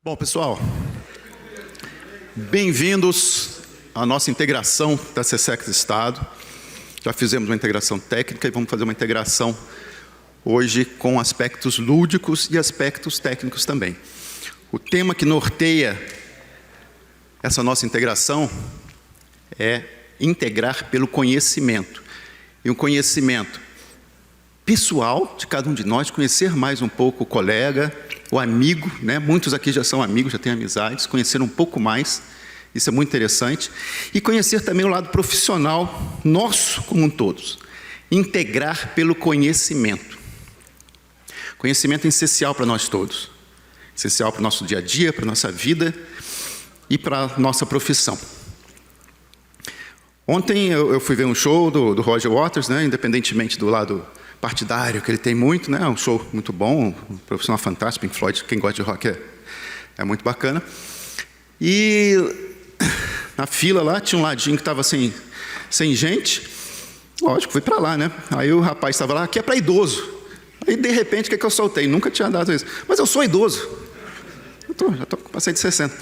Bom, pessoal, bem-vindos à nossa integração da SESEX Estado. Já fizemos uma integração técnica e vamos fazer uma integração hoje com aspectos lúdicos e aspectos técnicos também. O tema que norteia essa nossa integração é integrar pelo conhecimento. E um conhecimento pessoal de cada um de nós, conhecer mais um pouco o colega, o amigo, né? Muitos aqui já são amigos, já têm amizades, conhecer um pouco mais, isso é muito interessante. E conhecer também o lado profissional nosso como um todos. Integrar pelo conhecimento. Conhecimento é essencial para nós todos. Essencial para o nosso dia a dia, para a nossa vida e para a nossa profissão. Ontem eu fui ver um show do Roger Waters, né? Independentemente do lado partidário, que ele tem muito, né? Um show muito bom, um profissional fantástico, Pink Floyd, quem gosta de rock é muito bacana. E na fila lá, tinha um ladinho que estava sem gente, lógico, fui para lá, né? Aí o rapaz estava lá, aqui é para idoso. Aí, de repente, o que eu soltei? Nunca tinha dado isso. Mas eu sou idoso. Passei de 60.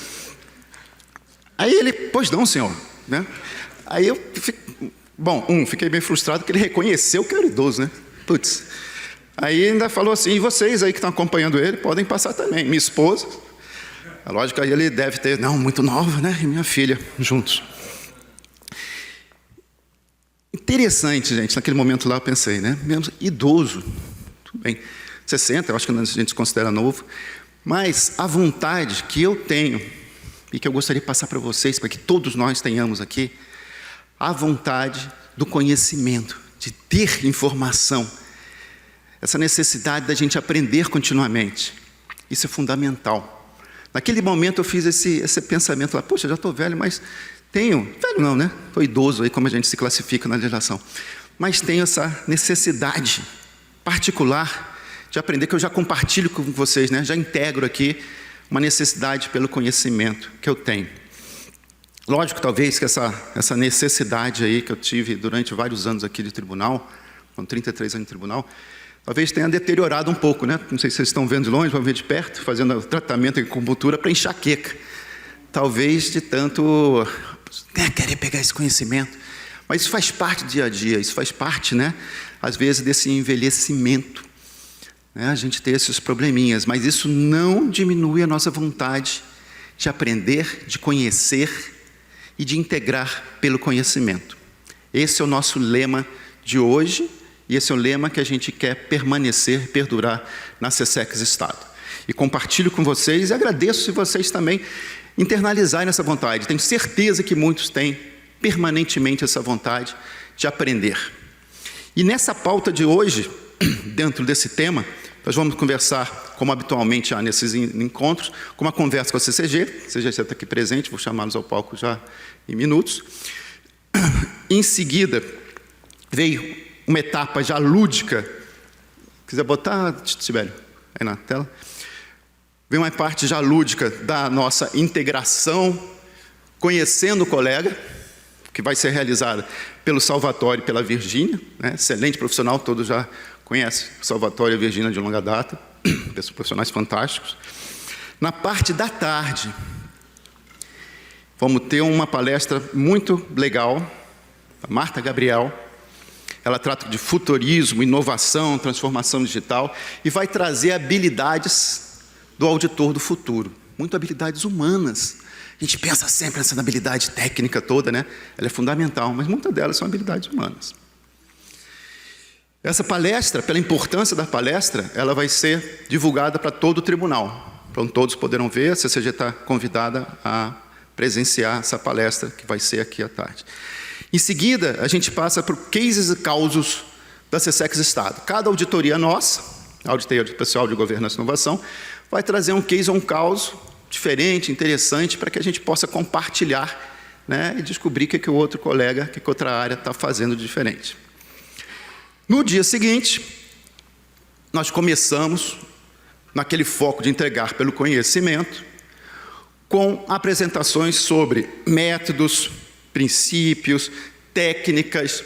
Aí ele, pois não, senhor, né? Aí eu, fiquei bem frustrado, porque ele reconheceu que eu era idoso, né? Putz. Aí ainda falou assim, e vocês aí que estão acompanhando ele, podem passar também. Minha esposa, a lógica aí ele deve ter, não, muito nova, né? E minha filha, juntos. Interessante, gente, naquele momento lá eu pensei, né? Mesmo idoso, tudo bem, 60, eu acho que a gente se considera novo, mas a vontade que eu tenho, e que eu gostaria de passar para vocês, para que todos nós tenhamos aqui, a vontade do conhecimento, de ter informação, essa necessidade da gente aprender continuamente, isso é fundamental. Naquele momento eu fiz esse pensamento lá, poxa, já estou velho, mas velho não, né? Estou idoso aí, como a gente se classifica na legislação, mas tenho essa necessidade particular de aprender, que eu já compartilho com vocês, né? Já integro aqui uma necessidade pelo conhecimento que eu tenho. Lógico, talvez que essa necessidade aí que eu tive durante vários anos aqui de tribunal, com 33 anos de tribunal, talvez tenha deteriorado um pouco, né? Não sei se vocês estão vendo de longe, vão ver de perto, fazendo tratamento de acupuntura para enxaqueca. Talvez de tanto querer pegar esse conhecimento. Mas isso faz parte do dia a dia, isso faz parte, né? Às vezes desse envelhecimento, né? A gente tem esses probleminhas, mas isso não diminui a nossa vontade de aprender, de conhecer e de integrar pelo conhecimento. Esse é o nosso lema de hoje, e esse é o lema que a gente quer permanecer, perdurar na SESEX Estado. E compartilho com vocês, e agradeço se vocês também internalizarem essa vontade. Tenho certeza que muitos têm permanentemente essa vontade de aprender. E nessa pauta de hoje, dentro desse tema, nós vamos conversar, como habitualmente há nesses encontros, com uma conversa com a CCG. A CCG está aqui presente, vou chamá-los ao palco já em minutos. Em seguida, veio uma etapa já lúdica. Quiser botar, Tibério, aí na tela? Veio uma parte já lúdica da nossa integração, conhecendo o colega, que vai ser realizada pelo Salvatore e pela Virgínia, né? Excelente profissional, todos já conhecem o Salvatore e a Virgínia de longa data, profissionais fantásticos. Na parte da tarde, vamos ter uma palestra muito legal, a Marta Gabriel. Ela trata de futurismo, inovação, transformação digital e vai trazer habilidades do auditor do futuro, muito habilidades humanas. A gente pensa sempre nessa habilidade técnica toda, né? Ela é fundamental, mas muitas delas são habilidades humanas. Essa palestra, pela importância da palestra, ela vai ser divulgada para todo o tribunal. Então todos poderão ver, a CCG está convidada a presenciar essa palestra que vai ser aqui à tarde. Em seguida, a gente passa por cases e causos da SESEX Estado. Cada auditoria nossa, a Auditoria Pessoal de Governança e Inovação, vai trazer um case ou um causo diferente, interessante, para que a gente possa compartilhar, né, e descobrir o que o outro colega, o que outra área está fazendo de diferente. No dia seguinte, nós começamos, naquele foco de entregar pelo conhecimento, com apresentações sobre métodos, princípios, técnicas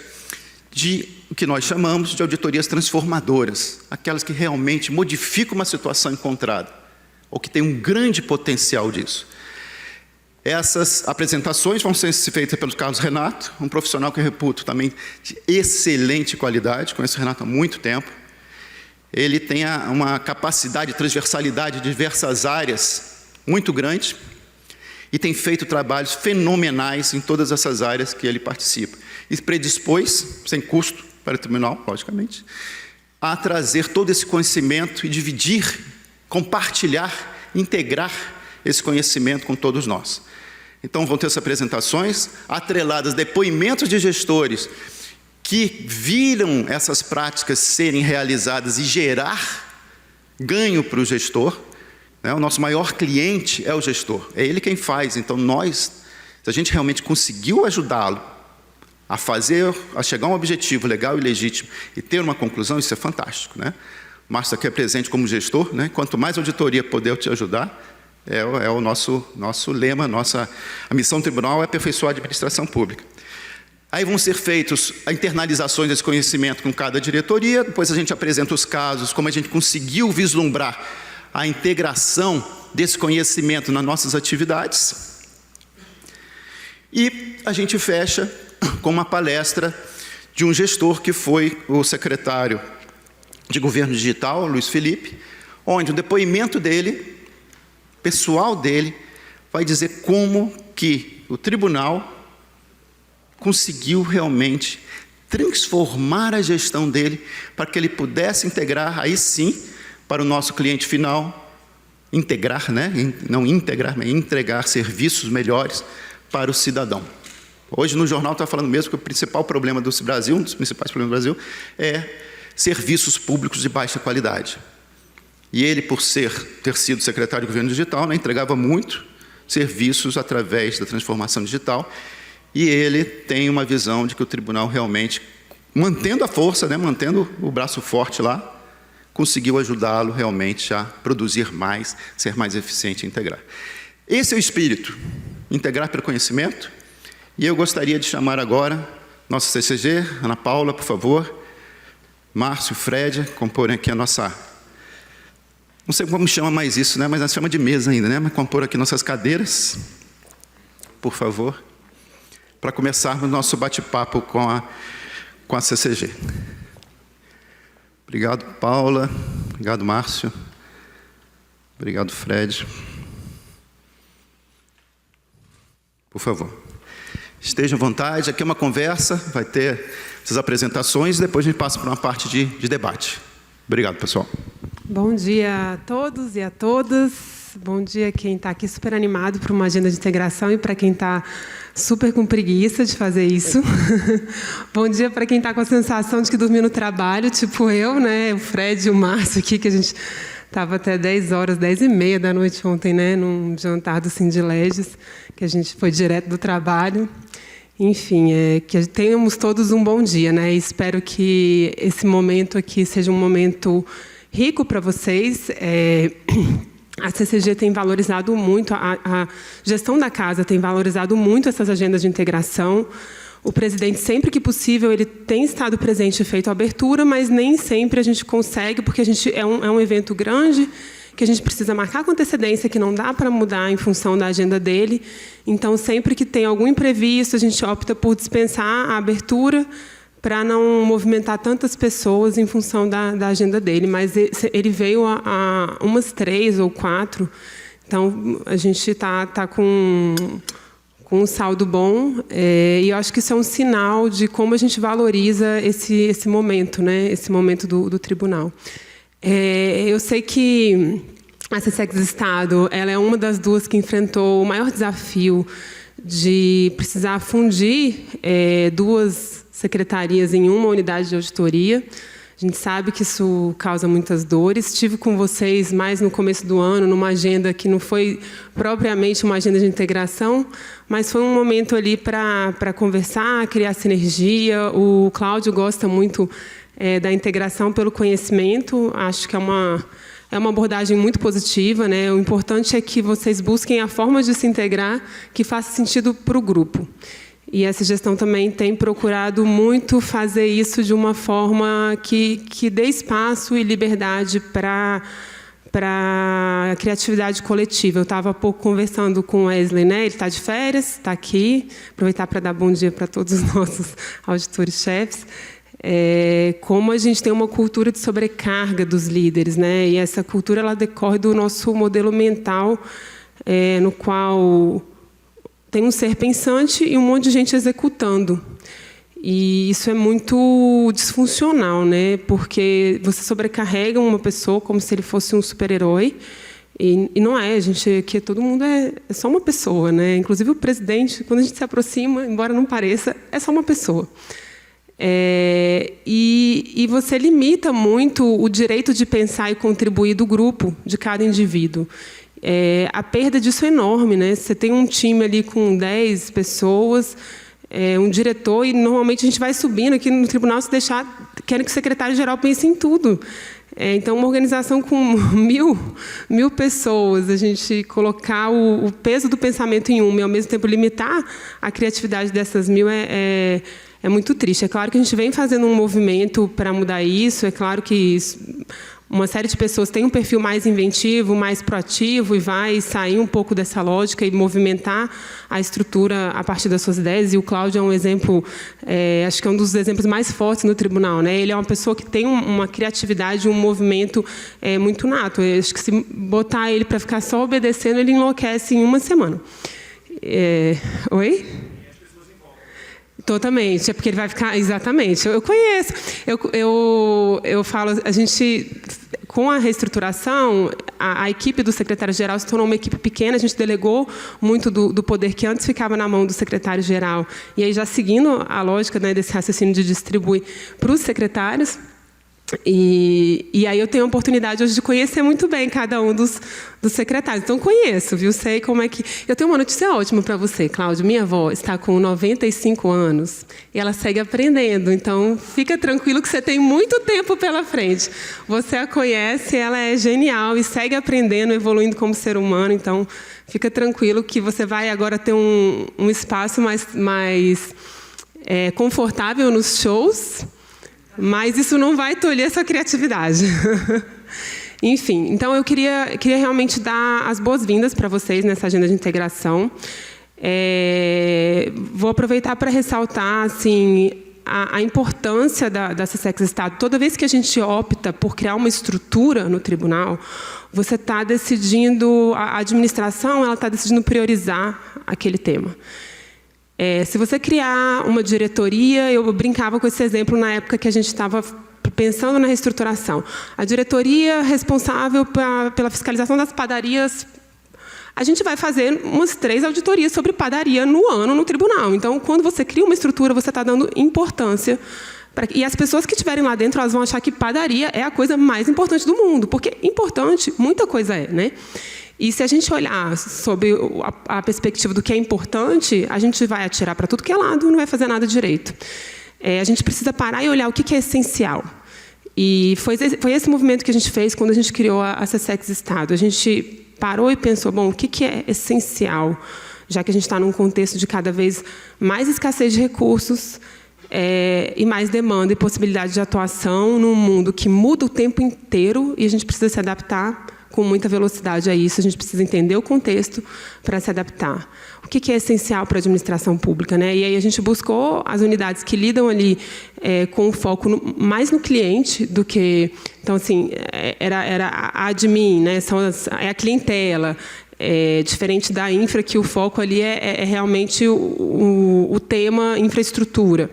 de o que nós chamamos de auditorias transformadoras, aquelas que realmente modificam uma situação encontrada. ou que tem um grande potencial disso. Essas apresentações vão ser feitas pelo Carlos Renato, um profissional que eu reputo também de excelente qualidade, conheço o Renato há muito tempo. Ele tem uma capacidade de transversalidade de diversas áreas muito grande e tem feito trabalhos fenomenais em todas essas áreas que ele participa. E predispôs, sem custo para o tribunal, logicamente, a trazer todo esse conhecimento e dividir, compartilhar, integrar esse conhecimento com todos nós. Então vão ter essas apresentações atreladas, depoimentos de gestores que viram essas práticas serem realizadas e gerar ganho para o gestor. O nosso maior cliente é o gestor, é ele quem faz. Então se a gente realmente conseguiu ajudá-lo a chegar a um objetivo legal e legítimo e ter uma conclusão, isso é fantástico, né? O Márcio aqui é presente como gestor, né? Quanto mais auditoria puder te ajudar, é o nosso lema, a missão do tribunal é aperfeiçoar a administração pública. Aí vão ser feitas a internalizações desse conhecimento com cada diretoria, depois a gente apresenta os casos, como a gente conseguiu vislumbrar a integração desse conhecimento nas nossas atividades. E a gente fecha com uma palestra de um gestor que foi o secretário de Governo Digital, Luiz Felipe, onde o depoimento dele, pessoal dele, vai dizer como que o tribunal conseguiu realmente transformar a gestão dele para que ele pudesse integrar, aí sim, para o nosso cliente final, integrar, né? Não integrar, mas entregar serviços melhores para o cidadão. Hoje no jornal está falando mesmo que o principal problema do Brasil, um dos principais problemas do Brasil, é serviços públicos de baixa qualidade. E ele, por ter sido secretário de Governo Digital, né, entregava muito serviços através da transformação digital, e ele tem uma visão de que o tribunal realmente, mantendo a força, né, mantendo o braço forte lá, conseguiu ajudá-lo realmente a produzir mais, ser mais eficiente e integrar. Esse é o espírito, integrar pelo conhecimento, e eu gostaria de chamar agora nossa CCG, Ana Paula, por favor, Márcio, Fred, comporem aqui a nossa... Não sei como chama mais isso, né? Mas nós chama de mesa ainda, né? Mas compor aqui nossas cadeiras, por favor, para começarmos o nosso bate-papo com a CCG. Obrigado, Paula. Obrigado, Márcio. Obrigado, Fred. Por favor. Estejam à vontade. Aqui é uma conversa, vai ter essas apresentações, depois a gente passa para uma parte de debate. Obrigado, pessoal. Bom dia a todos e a todas. Bom dia quem está aqui super animado para uma agenda de integração e para quem está super com preguiça de fazer isso. Bom dia para quem está com a sensação de que dormiu no trabalho, tipo eu, né? O Fred e o Márcio aqui, que a gente estava até 10 horas, 10h30 da noite ontem, né? Num jantar do Sindileges, que a gente foi direto do trabalho. Enfim, que tenhamos todos um bom dia, né? E espero que esse momento aqui seja um momento rico para vocês. A CCG tem valorizado muito, a gestão da casa tem valorizado muito essas agendas de integração. O presidente, sempre que possível, ele tem estado presente e feito a abertura, mas nem sempre a gente consegue, porque a gente é um evento grande, que a gente precisa marcar com antecedência, que não dá para mudar em função da agenda dele. Então, sempre que tem algum imprevisto, a gente opta por dispensar a abertura para não movimentar tantas pessoas em função da agenda dele. Mas ele veio a umas 3 ou 4, então a gente está com um saldo bom, e eu acho que isso é um sinal de como a gente valoriza esse momento, né? Esse momento do tribunal. Eu sei que a CSEX Estado ela é uma das duas que enfrentou o maior desafio de precisar fundir duas secretarias em uma unidade de auditoria. A gente sabe que isso causa muitas dores. Estive com vocês mais no começo do ano, numa agenda que não foi propriamente uma agenda de integração, mas foi um momento ali para conversar, criar sinergia. O Cláudio gosta muito da integração pelo conhecimento. Acho que é uma abordagem muito positiva, né? O importante é que vocês busquem a forma de se integrar que faça sentido para o grupo. E essa gestão também tem procurado muito fazer isso de uma forma que dê espaço e liberdade para para a criatividade coletiva. Eu estava há pouco conversando com o Wesley, né? Ele está de férias, está aqui. Aproveitar para dar bom dia para todos os nossos auditores-chefes. Como a gente tem uma cultura de sobrecarga dos líderes, né? E essa cultura ela decorre do nosso modelo mental, no qual tem um ser pensante e um monte de gente executando. E isso é muito disfuncional, né? Porque você sobrecarrega uma pessoa como se ele fosse um super-herói. E não é, a gente aqui todo mundo é só uma pessoa, né? Inclusive o presidente, quando a gente se aproxima, embora não pareça, é só uma pessoa. E você limita muito o direito de pensar e contribuir do grupo, de cada indivíduo. A perda disso é enorme, né? Você tem um time ali com 10 pessoas, um diretor, e normalmente a gente vai subindo aqui no tribunal, se deixar, querem que o secretário-geral pense em tudo. Então, uma organização com 1.000 pessoas, a gente colocar o peso do pensamento em uma e, ao mesmo tempo, limitar a criatividade dessas 1.000 é muito triste. É claro que a gente vem fazendo um movimento para mudar isso, é claro que uma série de pessoas tem um perfil mais inventivo, mais proativo e vai sair um pouco dessa lógica e movimentar a estrutura a partir das suas ideias. E o Cláudio é um exemplo, acho que é um dos exemplos mais fortes no tribunal, né? Ele é uma pessoa que tem uma criatividade, um movimento muito nato. Eu acho que se botar ele para ficar só obedecendo, ele enlouquece em uma semana. Oi? Totalmente, é porque ele vai ficar... Exatamente, eu conheço. Eu falo, a gente, com a reestruturação, a equipe do secretário-geral se tornou uma equipe pequena, a gente delegou muito do poder que antes ficava na mão do secretário-geral. E aí, já seguindo a lógica, né, desse raciocínio de distribuir para os secretários, e aí eu tenho a oportunidade hoje de conhecer muito bem cada um dos secretários. Então, conheço, viu? Sei como é que... Eu tenho uma notícia ótima para você, Cláudio. Minha avó está com 95 anos e ela segue aprendendo. Então, fica tranquilo que você tem muito tempo pela frente. Você a conhece, ela é genial e segue aprendendo, evoluindo como ser humano. Então, fica tranquilo que você vai agora ter um espaço mais confortável nos shows, mas isso não vai tolher sua criatividade. Enfim, então eu queria realmente dar as boas-vindas para vocês nessa agenda de integração. Vou aproveitar para ressaltar assim, a importância da SESEX Estado. Toda vez que a gente opta por criar uma estrutura no tribunal, você está decidindo, a administração ela está decidindo priorizar aquele tema. Se você criar uma diretoria, eu brincava com esse exemplo na época que a gente estava pensando na reestruturação. A diretoria responsável pela fiscalização das padarias, a gente vai fazer umas 3 auditorias sobre padaria no ano no tribunal. Então, quando você cria uma estrutura, você está dando importância. E as pessoas que estiverem lá dentro, elas vão achar que padaria é a coisa mais importante do mundo, porque importante, muita coisa é, né? E se a gente olhar sob a perspectiva do que é importante, a gente vai atirar para tudo que é lado, não vai fazer nada direito. A gente precisa parar e olhar o que é essencial. E foi esse movimento que a gente fez quando a gente criou a SESEX Estado. A gente parou e pensou, bom, o que é essencial, já que a gente está num contexto de cada vez mais escassez de recursos e mais demanda e possibilidade de atuação num mundo que muda o tempo inteiro e a gente precisa se adaptar com muita velocidade a isso, a gente precisa entender o contexto para se adaptar. O que é essencial para a administração pública, né? E aí a gente buscou as unidades que lidam ali com o foco mais no cliente do que... Então, assim, era a admin, né? É a clientela, diferente da infra, que o foco ali é realmente o tema infraestrutura.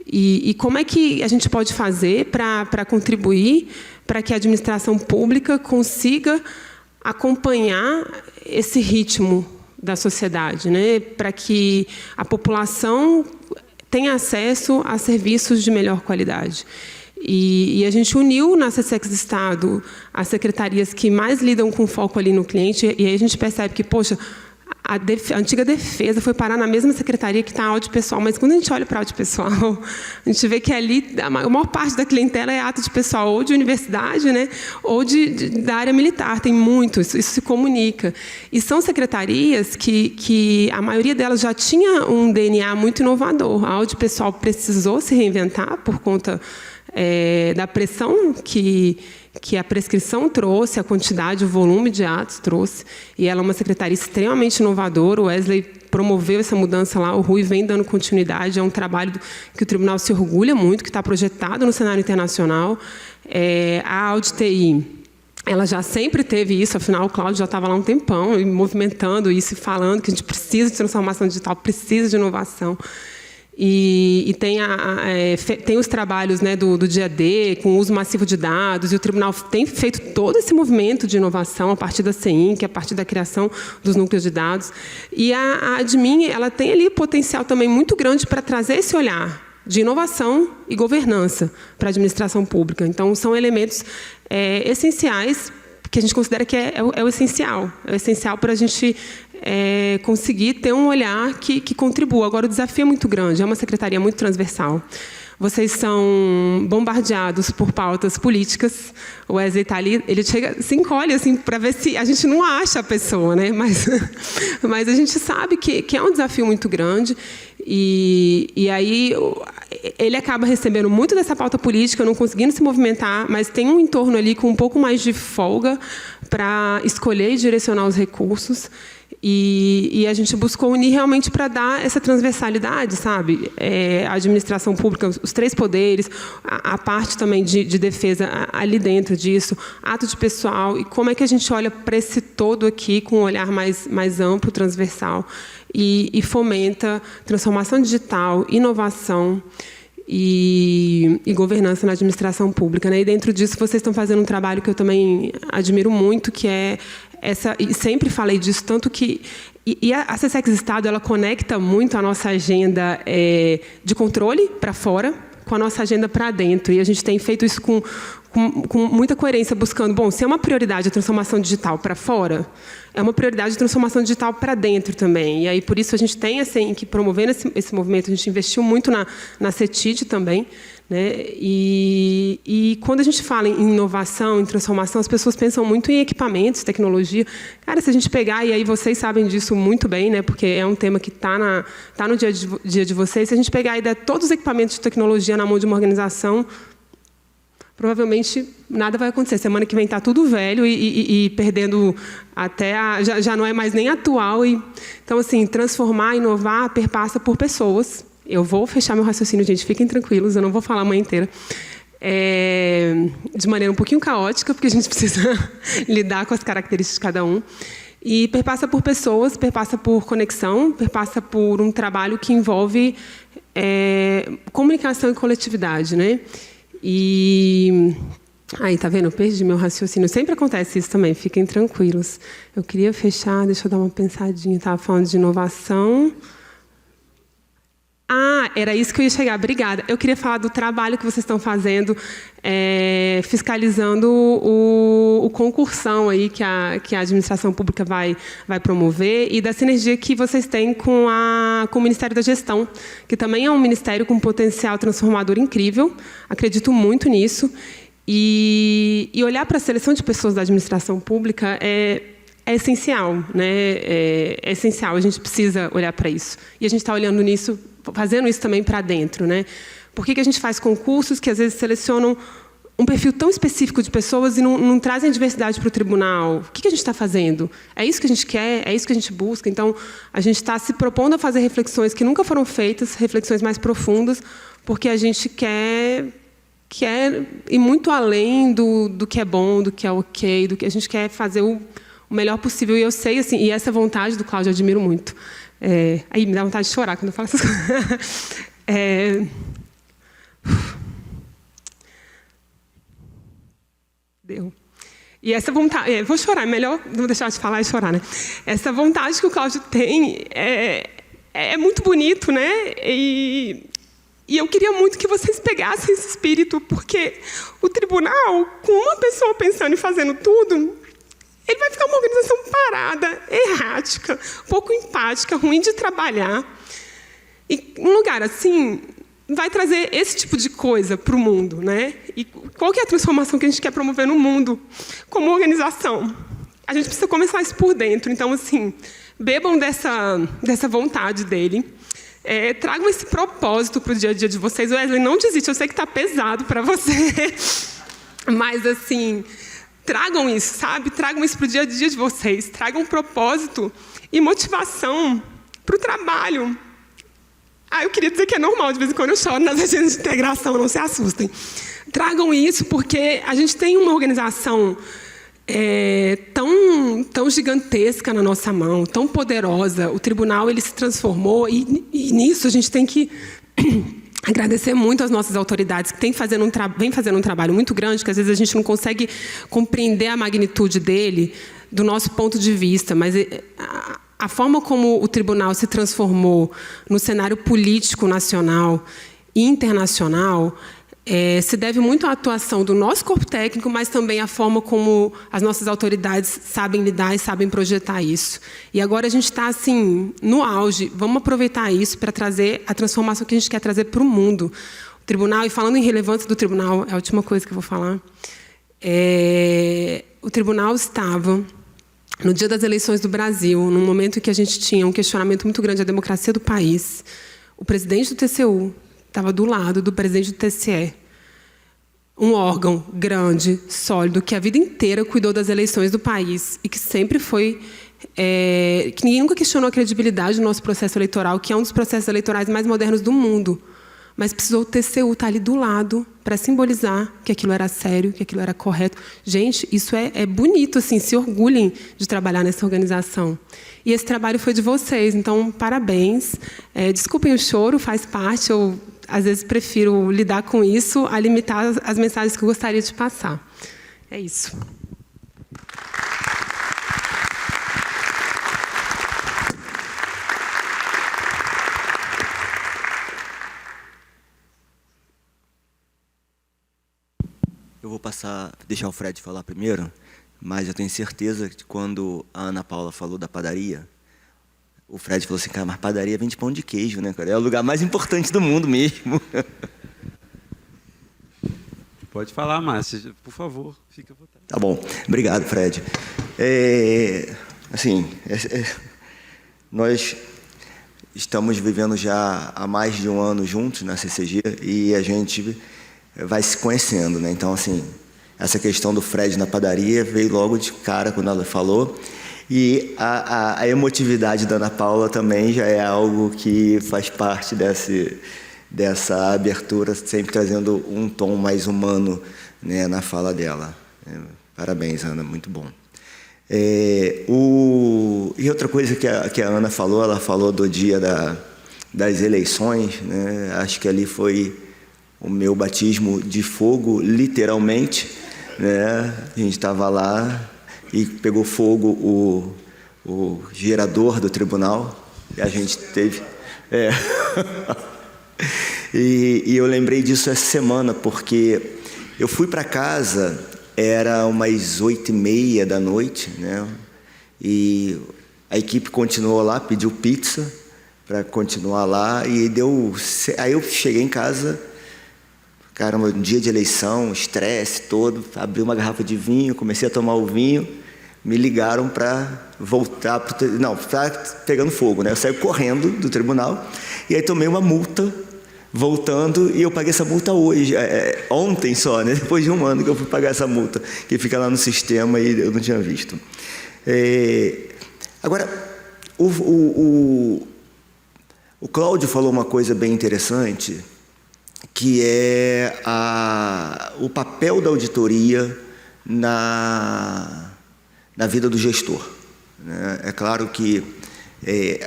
E como é que a gente pode fazer para contribuir para que a administração pública consiga acompanhar esse ritmo da sociedade, né? Para que a população tenha acesso a serviços de melhor qualidade. E a gente uniu na SESEX Estado as secretarias que mais lidam com foco ali no cliente, e aí a gente percebe que, poxa, a antiga defesa foi parar na mesma secretaria que está a áudio pessoal, mas quando a gente olha para a áudio pessoal, a gente vê que ali a maior parte da clientela é ato de pessoal ou de universidade, né, ou da área militar, tem muito, isso se comunica. E são secretarias que a maioria delas já tinha um DNA muito inovador. A áudio pessoal precisou se reinventar por conta da pressão que a prescrição trouxe, a quantidade, o volume de atos trouxe, e ela é uma secretaria extremamente inovadora. O Wesley promoveu essa mudança lá, o Rui vem dando continuidade, é um trabalho que o tribunal se orgulha muito, que está projetado no cenário internacional. A Audit-TI, ela já sempre teve isso, afinal o Cláudio já estava lá um tempão, movimentando isso e falando que a gente precisa de transformação digital, precisa de inovação. E tem os trabalhos, né, do dia D, com o uso massivo de dados, e o tribunal tem feito todo esse movimento de inovação a partir da CEINC, a partir da criação dos núcleos de dados. E a Admin, ela tem ali potencial também muito grande para trazer esse olhar de inovação e governança para a administração pública. Então, são elementos essenciais que a gente considera que é o essencial. É o essencial para a gente conseguir ter um olhar que contribua. Agora, o desafio é muito grande, é uma secretaria muito transversal. Vocês são bombardeados por pautas políticas. O Wesley está ali, ele chega, se encolhe assim, para ver se a gente não acha a pessoa, né? Mas a gente sabe que é um desafio muito grande. E aí ele acaba recebendo muito dessa pauta política, não conseguindo se movimentar, mas tem um entorno ali com um pouco mais de folga para escolher e direcionar os recursos. E a gente buscou unir realmente para dar essa transversalidade, sabe? A administração pública, os três poderes, a parte também de defesa ali dentro disso, ato de pessoal, e como é que a gente olha para esse todo aqui com um olhar mais amplo, transversal, e fomenta transformação digital, inovação e governança na administração pública, né? E dentro disso vocês estão fazendo um trabalho que eu também admiro muito, que é e sempre falei disso, tanto que a CSEX Estado, ela conecta muito a nossa agenda de controle para fora com a nossa agenda para dentro, e a gente tem feito isso com muita coerência, buscando, bom, se é uma prioridade a transformação digital para fora, é uma prioridade a transformação digital para dentro também. E aí, por isso, a gente tem, assim, que promovendo esse movimento, a gente investiu muito na CETID também, né? E quando a gente fala em inovação, em transformação, as pessoas pensam muito em equipamentos, tecnologia. Cara, se a gente pegar, e aí vocês sabem disso muito bem, né? Porque é um tema que está no dia de vocês, se a gente pegar e der todos os equipamentos de tecnologia na mão de uma organização, provavelmente nada vai acontecer. Semana que vem está tudo velho e perdendo até já não é mais nem atual. Então, assim, transformar, inovar, perpassa por pessoas. Eu vou fechar meu raciocínio, gente, fiquem tranquilos, eu não vou falar a manhã inteira. De maneira um pouquinho caótica, porque a gente precisa lidar com as características de cada um. E perpassa por pessoas, perpassa por conexão, perpassa por um trabalho que envolve comunicação e coletividade, né? E aí, tá vendo? Eu perdi meu raciocínio. Sempre acontece isso também, fiquem tranquilos. Eu queria fechar, deixa eu dar uma pensadinha. Estava falando de inovação. Era isso que eu ia chegar. Obrigada. Eu queria falar do trabalho que vocês estão fazendo, fiscalizando o concursão aí que a administração pública vai promover, e da sinergia que vocês têm com o Ministério da Gestão, que também é um ministério com potencial transformador incrível. Acredito muito nisso. E olhar para a seleção de pessoas da administração pública é essencial, né? É essencial. A gente precisa olhar para isso. E a gente está olhando nisso, fazendo isso também para dentro, né? Por que a gente faz concursos que às vezes selecionam um perfil tão específico de pessoas e não trazem diversidade para o tribunal? O que a gente está fazendo? É isso que a gente quer? É isso que a gente busca? Então, a gente está se propondo a fazer reflexões que nunca foram feitas, reflexões mais profundas, porque a gente quer ir muito além do que é bom, do que é ok, do que a gente quer fazer o melhor possível. E eu sei, assim, e essa vontade do Cláudio eu admiro muito. Aí me dá vontade de chorar quando eu falo essas coisas. Deu. E essa vontade... vou chorar, é melhor não deixar de falar e chorar, né? Essa vontade que o Cláudio tem é muito bonito, né? E eu queria muito que vocês pegassem esse espírito, porque o tribunal, com uma pessoa pensando e fazendo tudo, ele vai ficar uma organização parada, errática, pouco empática, ruim de trabalhar. E um lugar assim vai trazer esse tipo de coisa para o mundo, né? E qual que é a transformação que a gente quer promover no mundo como organização? A gente precisa começar isso por dentro. Então, assim, bebam dessa vontade dele. tragam esse propósito para o dia a dia de vocês. Wesley, não desiste, eu sei que está pesado para você, mas assim, tragam isso, sabe? Tragam isso para o dia a dia de vocês, tragam propósito e motivação para o trabalho. Eu queria dizer que é normal, de vez em quando eu choro nas agendas de integração, não se assustem. Tragam isso porque a gente tem uma organização tão gigantesca na nossa mão, tão poderosa. O tribunal ele se transformou e nisso a gente tem que agradecer muito às nossas autoridades que vêm fazendo um trabalho muito grande, que às vezes a gente não consegue compreender a magnitude dele do nosso ponto de vista, mas a forma como o tribunal se transformou no cenário político nacional e internacional se deve muito à atuação do nosso corpo técnico, mas também à forma como as nossas autoridades sabem lidar e sabem projetar isso. E agora a gente está assim, no auge. Vamos aproveitar isso para trazer a transformação que a gente quer trazer para o mundo. O tribunal, e falando em relevância do tribunal, é a última coisa que eu vou falar. O tribunal estava, no dia das eleições do Brasil, num momento em que a gente tinha um questionamento muito grande à democracia do país. O presidente do TCU estava do lado do presidente do TSE, um órgão grande, sólido, que a vida inteira cuidou das eleições do país e que sempre foi... que ninguém nunca questionou a credibilidade do nosso processo eleitoral, que é um dos processos eleitorais mais modernos do mundo. Mas precisou o TCU estar ali do lado para simbolizar que aquilo era sério, que aquilo era correto. Gente, isso é bonito, assim, se orgulhem de trabalhar nessa organização. E esse trabalho foi de vocês, então, parabéns. Desculpem o choro, faz parte, eu, às vezes, prefiro lidar com isso a limitar as mensagens que eu gostaria de passar. É isso. Eu vou deixar o Fred falar primeiro, mas eu tenho certeza que quando a Ana Paula falou da padaria, o Fred falou assim, cara, mas padaria vende pão de queijo, né, cara? É o lugar mais importante do mundo mesmo. Pode falar, Márcia, por favor, fica à vontade. Tá bom, obrigado, Fred. Nós estamos vivendo já há mais de um ano juntos na CCG e a gente vai se conhecendo, né? Então, assim, essa questão do Fred na padaria veio logo de cara quando ela falou. E a emotividade da Ana Paula também já é algo que faz parte dessa abertura, sempre trazendo um tom mais humano, né, na fala dela. Parabéns, Ana, muito bom. E outra coisa que a Ana falou, ela falou do dia das eleições, né? Acho que ali foi o meu batismo de fogo, literalmente, né? A gente estava lá e pegou fogo o gerador do tribunal, e a gente teve... e eu lembrei disso essa semana, porque eu fui para casa, era umas 8h30 da noite, né? E a equipe continuou lá, pediu pizza para continuar lá, e aí eu cheguei em casa... Caramba, um dia de eleição, estresse todo, abri uma garrafa de vinho, comecei a tomar o vinho, me ligaram para voltar, não, está pegando fogo, né? Eu saí correndo do tribunal e aí tomei uma multa voltando e eu paguei essa multa hoje, ontem só, né? Depois de um ano que eu fui pagar essa multa, que fica lá no sistema e eu não tinha visto. Agora, o Cláudio falou uma coisa bem interessante, que é o papel da auditoria na vida do gestor, né? É claro que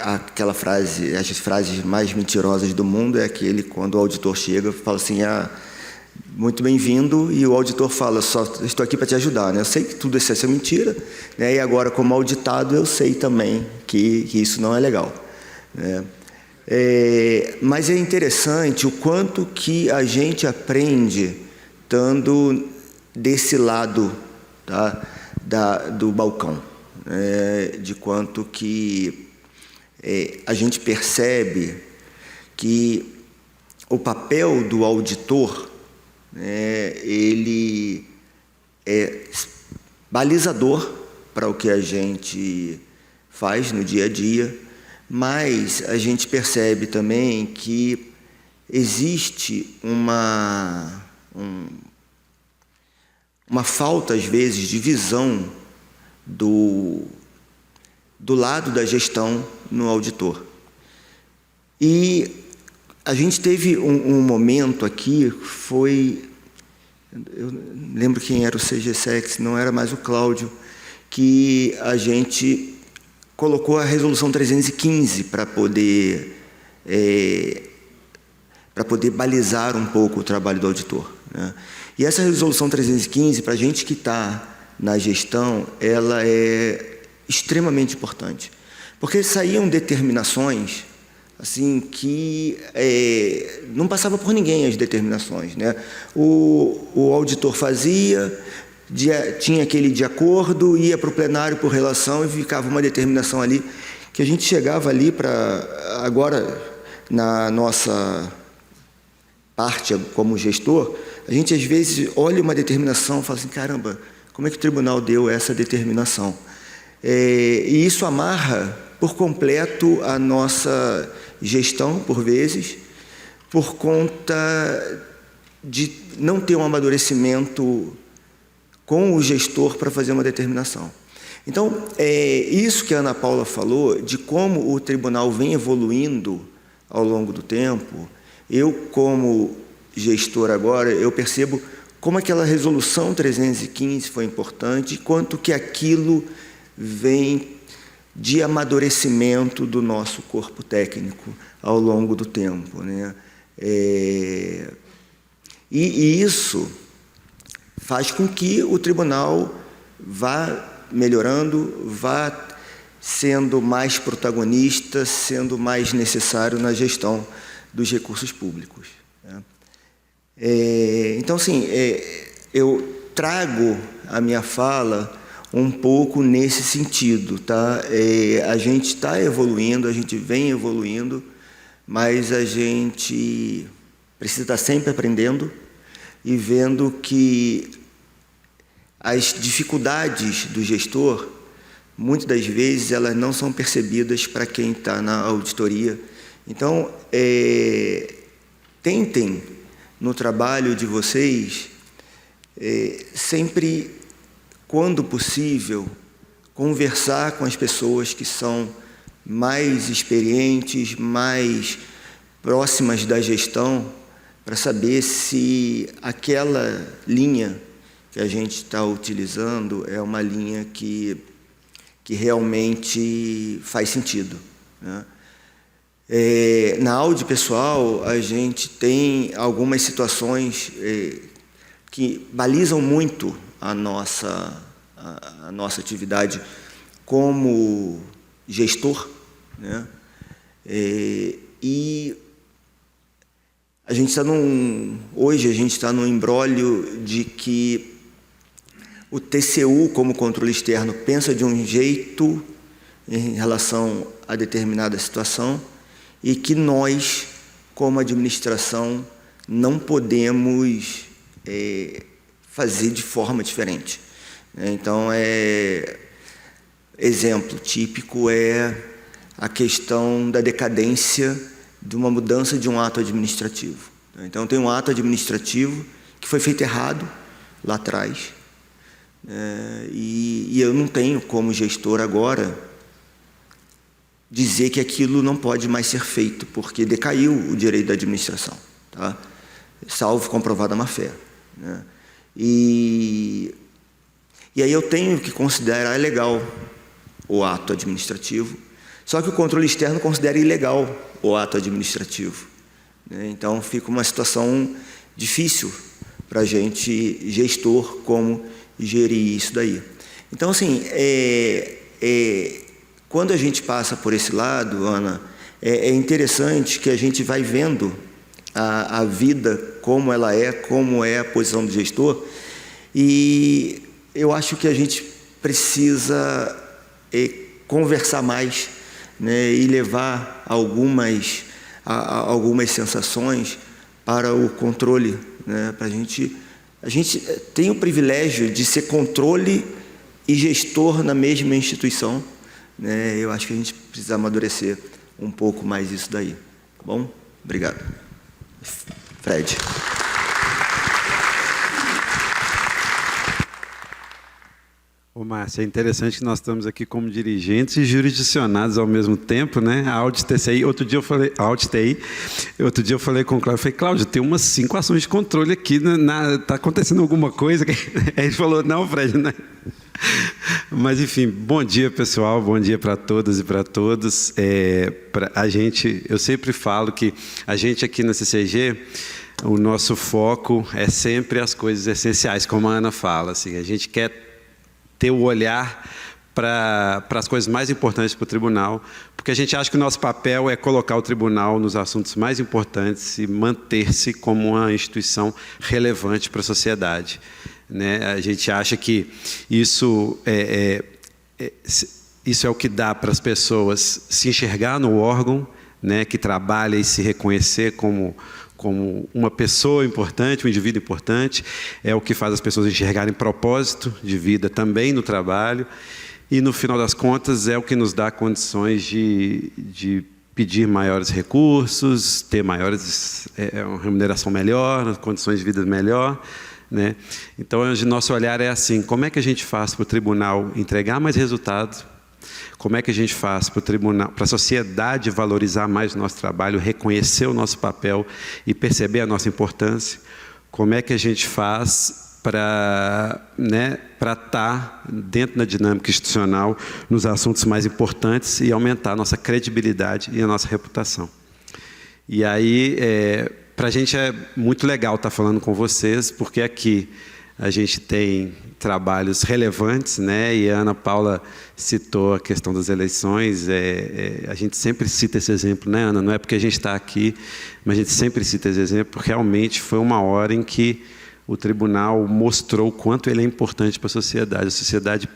aquela frase, as frases mais mentirosas do mundo é aquele quando o auditor chega e fala assim, muito bem-vindo, e o auditor fala, só estou aqui para te ajudar, né? Eu sei que tudo isso é mentira, né? E agora, como auditado, eu sei também que isso não é legal, né? Mas é interessante o quanto que a gente aprende estando desse lado, tá, do balcão, de quanto que a gente percebe que o papel do auditor, ele é balizador para o que a gente faz no dia a dia, mas a gente percebe também que existe uma falta, às vezes, de visão do lado da gestão no auditor. E a gente teve um momento aqui, eu lembro quem era o CGSEX, não era mais o Cláudio, que a gente colocou a resolução 315 para poder balizar um pouco o trabalho do auditor, né? E essa resolução 315, para a gente que está na gestão, ela é extremamente importante, porque saíam determinações assim que não passava por ninguém as determinações, né? O auditor fazia, tinha aquele de acordo, ia para o plenário por relação e ficava uma determinação ali, que a gente chegava ali para, agora, na nossa parte como gestor, a gente às vezes olha uma determinação e fala assim, caramba, como é que o tribunal deu essa determinação? E isso amarra por completo a nossa gestão, por vezes, por conta de não ter um amadurecimento com o gestor para fazer uma determinação. Então, isso que a Ana Paula falou, de como o tribunal vem evoluindo ao longo do tempo, eu, como gestor agora, eu percebo como aquela resolução 315 foi importante e quanto que aquilo vem de amadurecimento do nosso corpo técnico ao longo do tempo, né? E isso faz com que o tribunal vá melhorando, vá sendo mais protagonista, sendo mais necessário na gestão dos recursos públicos, né? Então, assim, eu trago a minha fala um pouco nesse sentido, tá? A gente está evoluindo, a gente vem evoluindo, mas a gente precisa estar sempre aprendendo e vendo que as dificuldades do gestor, muitas das vezes, elas não são percebidas para quem está na auditoria. Então, tentem, no trabalho de vocês, sempre, quando possível, conversar com as pessoas que são mais experientes, mais próximas da gestão, para saber se aquela linha que a gente está utilizando é uma linha que realmente faz sentido, né? Na Audi pessoal, a gente tem algumas situações que balizam muito a nossa atividade como gestor, né? E a gente está hoje a gente está num imbróglio de que o TCU, como controle externo, pensa de um jeito em relação a determinada situação e que nós, como administração, não podemos fazer de forma diferente. Então, exemplo típico é a questão da decadência de uma mudança de um ato administrativo. Então, tem um ato administrativo que foi feito errado lá atrás, e eu não tenho, como gestor agora, dizer que aquilo não pode mais ser feito, porque decaiu o direito da administração, tá? Salvo comprovada má-fé, né? E aí eu tenho que considerar legal o ato administrativo, só que o controle externo considera ilegal o ato administrativo, né? Então fica uma situação difícil para a gente, gestor, como gerir isso daí. Então, assim, quando a gente passa por esse lado, Ana, é interessante que a gente vai vendo a vida como ela como é a posição do gestor, e eu acho que a gente precisa conversar mais, né, e levar algumas sensações para o controle, né, para a gente tem o privilégio de ser controle e gestor na mesma instituição, né? Eu acho que a gente precisa amadurecer um pouco mais isso daí. Tá bom? Obrigado. Fred. Ô, Márcia, é interessante que nós estamos aqui como dirigentes e jurisdicionados ao mesmo tempo, né? A Audit TCI, outro dia eu falei com o Cláudio, Cláudio, tem umas 5 ações de controle aqui, está acontecendo alguma coisa? Aí ele falou, não, Fred, né? Mas, enfim, bom dia, pessoal, bom dia para todas e para todos. Eu sempre falo que a gente aqui na CCG, o nosso foco é sempre as coisas essenciais, como a Ana fala, assim, a gente quer ter o olhar para as coisas mais importantes para o tribunal, porque a gente acha que o nosso papel é colocar o tribunal nos assuntos mais importantes e manter-se como uma instituição relevante para a sociedade, né? A gente acha que isso é o que dá para as pessoas se enxergar no órgão, né, que trabalha e se reconhecer como uma pessoa importante, um indivíduo importante, é o que faz as pessoas enxergarem propósito de vida também no trabalho, e no final das contas é o que nos dá condições de pedir maiores recursos, ter uma remuneração melhor, condições de vida melhor, né? Então, hoje nosso olhar é assim, como é que a gente faz para o tribunal entregar mais resultados? Como é que a gente faz para o tribunal, para a sociedade valorizar mais o nosso trabalho, reconhecer o nosso papel e perceber a nossa importância? Como é que a gente faz para estar dentro da dinâmica institucional nos assuntos mais importantes e aumentar a nossa credibilidade e a nossa reputação? E aí, para a gente é muito legal estar falando com vocês, porque aqui a gente tem trabalhos relevantes, né? E a Ana Paula citou a questão das eleições. A gente sempre cita esse exemplo, né, Ana? Não é porque a gente está aqui, mas a gente sempre cita esse exemplo, porque realmente foi uma hora em que o tribunal mostrou o quanto ele é importante para a sociedade. A sociedade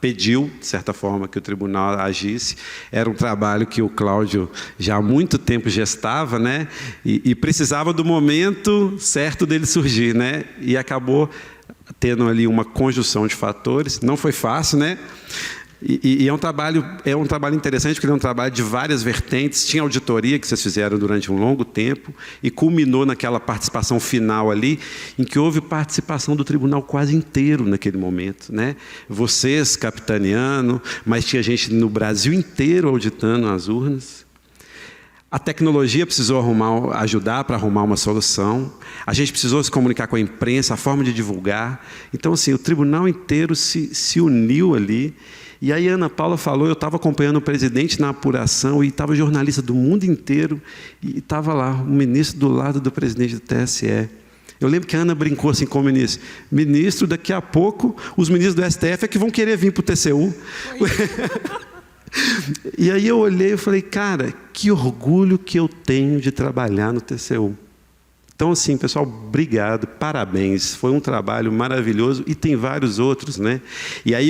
pediu, de certa forma, que o tribunal agisse. Era um trabalho que o Cláudio já há muito tempo gestava, né? E precisava do momento certo dele surgir, né? E acabou tendo ali uma conjunção de fatores. Não foi fácil, né? E é um trabalho interessante, porque ele é um trabalho de várias vertentes. Tinha auditoria que vocês fizeram durante um longo tempo e culminou naquela participação final ali, em que houve participação do tribunal quase inteiro naquele momento, né? Vocês capitaneando, mas tinha gente no Brasil inteiro auditando as urnas. A tecnologia precisou ajudar para arrumar uma solução. A gente precisou se comunicar com a imprensa, a forma de divulgar. Então, assim, o tribunal inteiro se uniu ali. E aí a Ana Paula falou, eu estava acompanhando o presidente na apuração e estava jornalista do mundo inteiro e estava lá, o ministro do lado do presidente do TSE. Eu lembro que a Ana brincou assim com o ministro. Ministro, daqui a pouco, os ministros do STF é que vão querer vir para o TCU. E aí eu olhei e falei, cara, que orgulho que eu tenho de trabalhar no TCU. Então, assim, pessoal, obrigado, parabéns. Foi um trabalho maravilhoso e tem vários outros, né? E aí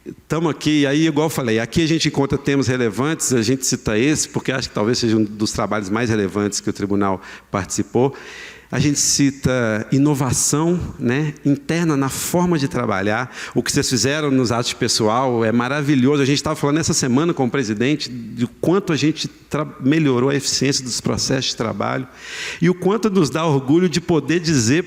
estamos aqui, aí igual eu falei, aqui a gente encontra temas relevantes, a gente cita esse, porque acho que talvez seja um dos trabalhos mais relevantes que o tribunal participou. A gente cita inovação, né, interna na forma de trabalhar. O que vocês fizeram nos atos de pessoal é maravilhoso. A gente estava falando essa semana com o presidente de quanto a gente melhorou a eficiência dos processos de trabalho e o quanto nos dá orgulho de poder dizer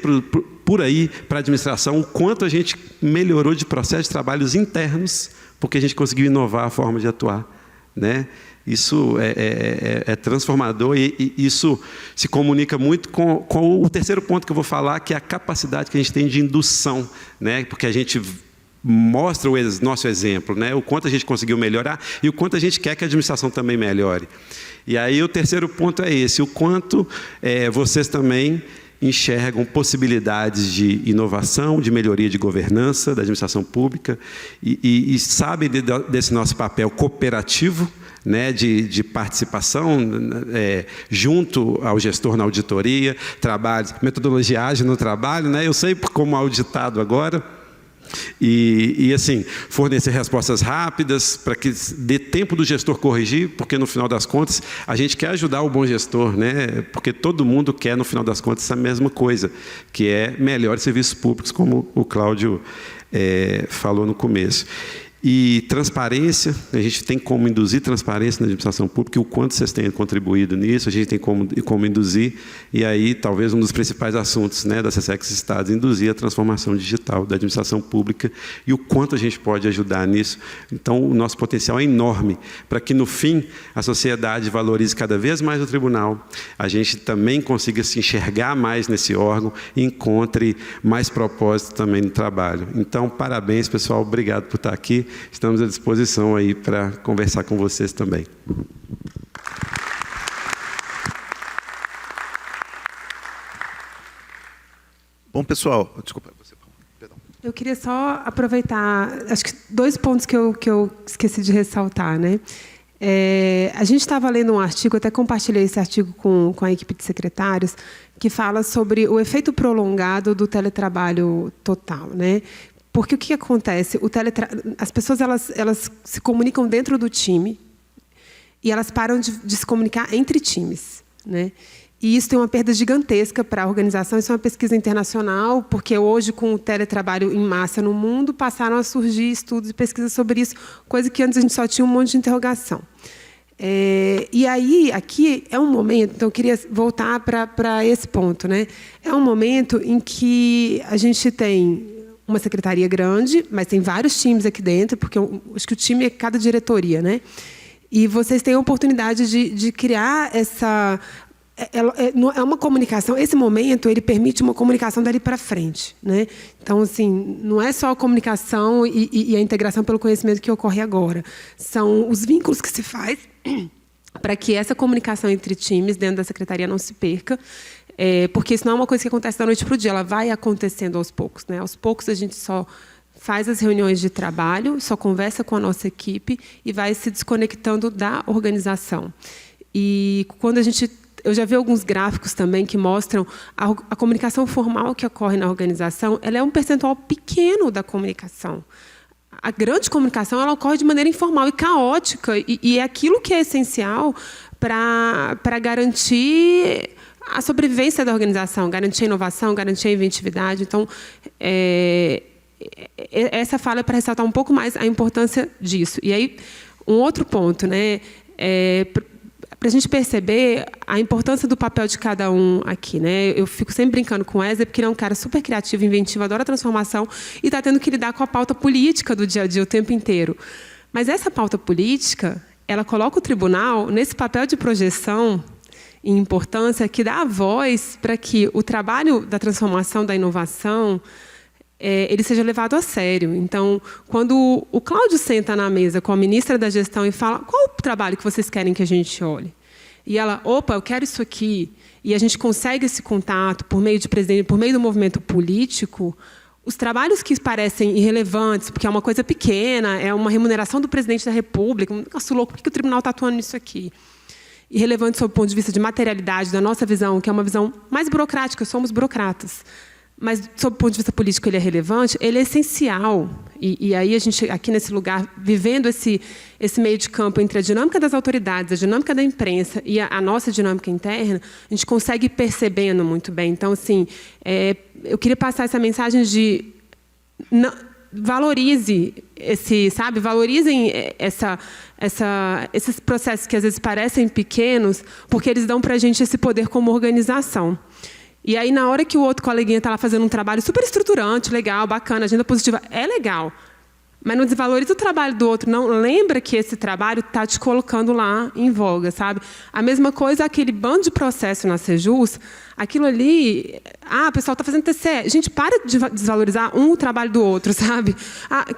por aí para a administração o quanto a gente melhorou de processos de trabalhos internos, porque a gente conseguiu inovar a forma de atuar, né? Isso é transformador e isso se comunica muito com o terceiro ponto que eu vou falar, que é a capacidade que a gente tem de indução, né? Porque a gente mostra o nosso exemplo, né? O quanto a gente conseguiu melhorar e o quanto a gente quer que a administração também melhore. E aí o terceiro ponto é esse, o quanto vocês também enxergam possibilidades de inovação, de melhoria de governança da administração pública e sabem desse nosso papel cooperativo, né, de participação junto ao gestor na auditoria, metodologia ágil no trabalho, né? Eu sei como auditado agora, e assim, fornecer respostas rápidas para que dê tempo do gestor corrigir, porque no final das contas a gente quer ajudar o bom gestor, né? Porque todo mundo quer no final das contas essa mesma coisa, que é melhores serviços públicos, como o Cláudio falou no começo. E transparência, a gente tem como induzir transparência na administração pública, e o quanto vocês têm contribuído nisso, a gente tem como induzir, e aí talvez um dos principais assuntos, né, da SESEX Estados, induzir a transformação digital da administração pública e o quanto a gente pode ajudar nisso. Então, o nosso potencial é enorme para que, no fim, a sociedade valorize cada vez mais o tribunal, a gente também consiga se enxergar mais nesse órgão e encontre mais propósito também no trabalho. Então, parabéns, pessoal, obrigado por estar aqui. Estamos à disposição aí para conversar com vocês também. Bom, pessoal, desculpa, você, perdão. Eu queria só aproveitar, acho que 2 pontos que eu esqueci de ressaltar, né? A gente estava lendo um artigo, até compartilhei esse artigo com a equipe de secretários, que fala sobre o efeito prolongado do teletrabalho total, né? Porque o que acontece? As pessoas elas se comunicam dentro do time e elas param de se comunicar entre times, né? E isso tem uma perda gigantesca para a organização. Isso é uma pesquisa internacional, porque hoje, com o teletrabalho em massa no mundo, passaram a surgir estudos e pesquisas sobre isso, coisa que antes a gente só tinha um monte de interrogação. E aí, aqui é um momento, então eu queria voltar para esse ponto, né? É um momento em que a gente tem uma secretaria grande, mas tem vários times aqui dentro, porque acho que o time é cada diretoria, né? E vocês têm a oportunidade de criar essa... É uma comunicação. Esse momento ele permite uma comunicação dali para frente, né? Então, assim, não é só a comunicação e a integração pelo conhecimento que ocorre agora. São os vínculos que se faz para que essa comunicação entre times dentro da secretaria não se perca. Porque isso não é uma coisa que acontece da noite para o dia, ela vai acontecendo aos poucos, né? Aos poucos a gente só faz as reuniões de trabalho, só conversa com a nossa equipe e vai se desconectando da organização. E quando eu já vi alguns gráficos também que mostram a comunicação formal que ocorre na organização, ela é um percentual pequeno da comunicação. A grande comunicação ela ocorre de maneira informal e caótica, e é aquilo que é essencial para garantir a sobrevivência da organização, garantir a inovação, garantir a inventividade. Então, essa fala é para ressaltar um pouco mais a importância disso. E aí, um outro ponto, né, para a gente perceber a importância do papel de cada um aqui, né? Eu fico sempre brincando com o Wesley, porque ele é um cara super criativo, inventivo, adora transformação, e está tendo que lidar com a pauta política do dia a dia o tempo inteiro. Mas essa pauta política, ela coloca o tribunal nesse papel de projeção e importância que dá a voz para que o trabalho da transformação, da inovação, ele seja levado a sério. Então, quando o Cláudio senta na mesa com a ministra da Gestão e fala qual o trabalho que vocês querem que a gente olhe? E ela, opa, eu quero isso aqui, e a gente consegue esse contato por meio de presidente, por meio do movimento político, os trabalhos que parecem irrelevantes, porque é uma coisa pequena, é uma remuneração do presidente da República, nossa, louco, por que o tribunal está atuando nisso aqui? Irrelevante sob o ponto de vista de materialidade, da nossa visão, que é uma visão mais burocrática, somos burocratas. Mas, sob o ponto de vista político, ele é relevante, ele é essencial. E aí, a gente, aqui nesse lugar, vivendo esse meio de campo entre a dinâmica das autoridades, a dinâmica da imprensa e a nossa dinâmica interna, a gente consegue ir percebendo muito bem. Então, assim, eu queria passar essa mensagem de... valorize valorizem esses processos que, às vezes, parecem pequenos, porque eles dão para a gente esse poder como organização. E aí, na hora que o outro coleguinha está lá fazendo um trabalho super estruturante, legal, bacana, agenda positiva, é legal. Mas não desvaloriza o trabalho do outro, não. Lembra que esse trabalho está te colocando lá em voga, sabe? A mesma coisa, aquele bando de processo na Sejus, aquilo ali... o pessoal está fazendo TCE. Gente, para de desvalorizar o trabalho do outro, sabe?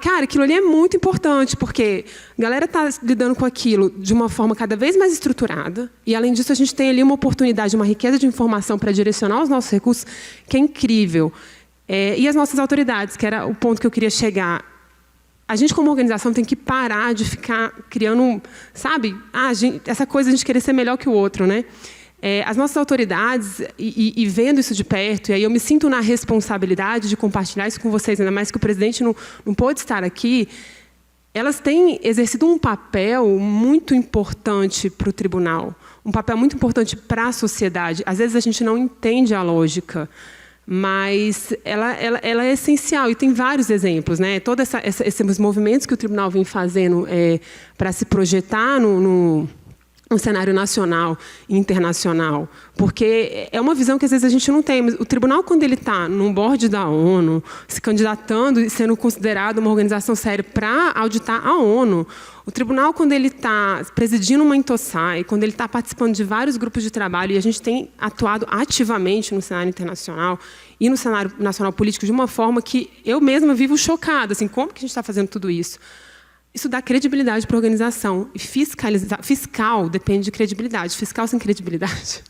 Cara, aquilo ali é muito importante, porque a galera está lidando com aquilo de uma forma cada vez mais estruturada, e, além disso, a gente tem ali uma oportunidade, uma riqueza de informação para direcionar os nossos recursos, que é incrível. E as nossas autoridades, que era o ponto que eu queria chegar... A gente, como organização, tem que parar de ficar criando, sabe? Essa coisa de a gente querer ser melhor que o outro, né? As nossas autoridades, e vendo isso de perto, e aí eu me sinto na responsabilidade de compartilhar isso com vocês, ainda mais que o presidente não pôde estar aqui, elas têm exercido um papel muito importante para o tribunal, um papel muito importante para a sociedade. Às vezes a gente não entende a lógica, mas ela é essencial, e tem vários exemplos, né? Todos esses movimentos que o tribunal vem fazendo para se projetar no cenário nacional e internacional, porque é uma visão que às vezes a gente não tem. Mas o tribunal, quando ele está num board da ONU, se candidatando e sendo considerado uma organização séria para auditar a ONU, o tribunal, quando ele está presidindo uma Intosai, quando ele está participando de vários grupos de trabalho, e a gente tem atuado ativamente no cenário internacional e no cenário nacional político de uma forma que eu mesma vivo chocada, assim, como que a gente está fazendo tudo isso? Isso dá credibilidade para a organização. E fiscal depende de credibilidade. Fiscal sem credibilidade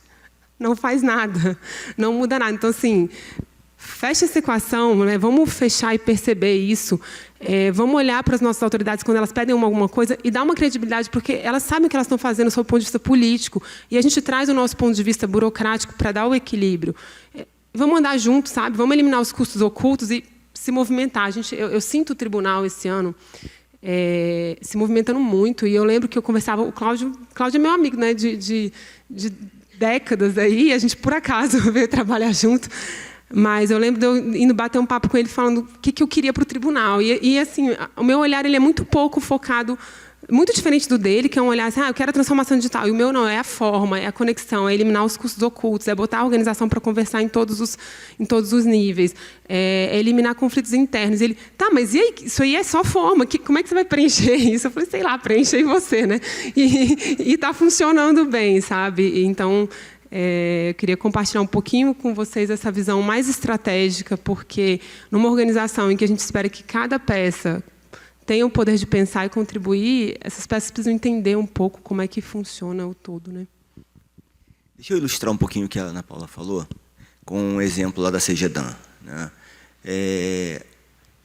não faz nada, não muda nada. Então, assim, fecha essa equação, né? Vamos fechar e perceber isso. Vamos olhar para as nossas autoridades quando elas pedem alguma coisa e dar uma credibilidade, porque elas sabem o que elas estão fazendo sob o ponto de vista político. E a gente traz o nosso ponto de vista burocrático para dar o equilíbrio. Vamos andar juntos, sabe? Vamos eliminar os custos ocultos e se movimentar. Eu sinto o tribunal esse ano se movimentando muito. E eu lembro que eu conversava... O Cláudio é meu amigo, né, de décadas aí. A gente, por acaso, veio trabalhar junto. Mas eu lembro de eu indo bater um papo com ele, falando o que eu queria para o tribunal. E assim, o meu olhar ele é muito pouco focado, muito diferente do dele, que é um olhar assim, eu quero a transformação digital. E o meu não, é a forma, é a conexão, é eliminar os custos ocultos, é botar a organização para conversar em todos os níveis, é eliminar conflitos internos. E ele, tá, mas e aí, isso aí é só forma, como é que você vai preencher isso? Eu falei, sei lá, preenche aí você, né? E está funcionando bem, sabe? Então... eu queria compartilhar um pouquinho com vocês essa visão mais estratégica, porque numa organização em que a gente espera que cada peça tenha o poder de pensar e contribuir, essas peças precisam entender um pouco como é que funciona o todo, né? Deixa eu ilustrar um pouquinho o que a Ana Paula falou, com um exemplo lá da CGDAN, né?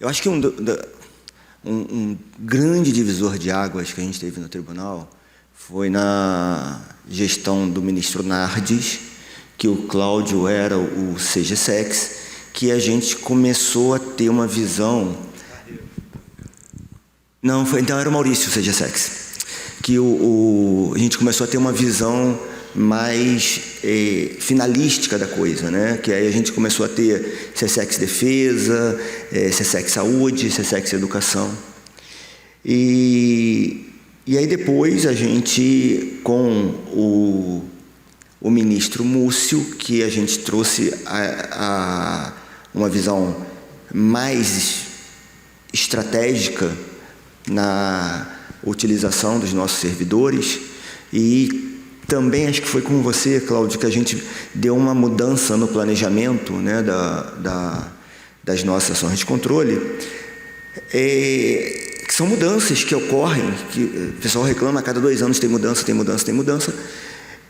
Eu acho que um grande divisor de águas que a gente teve no tribunal foi na gestão do ministro Nardes, que o Cláudio era o CGSEX, que a gente começou a ter uma visão... Não, então era o Maurício, o CGSEX, que a gente começou a ter uma visão mais finalística da coisa, né? Que aí a gente começou a ter CSEX Defesa, CSEX Saúde, CSEX Educação. E aí depois a gente, com o ministro Múcio, que a gente trouxe uma visão mais estratégica na utilização dos nossos servidores, e também acho que foi com você, Cláudio, que a gente deu uma mudança no planejamento, né, das nossas ações de controle, que são mudanças que ocorrem, que o pessoal reclama, a cada 2 anos tem mudança,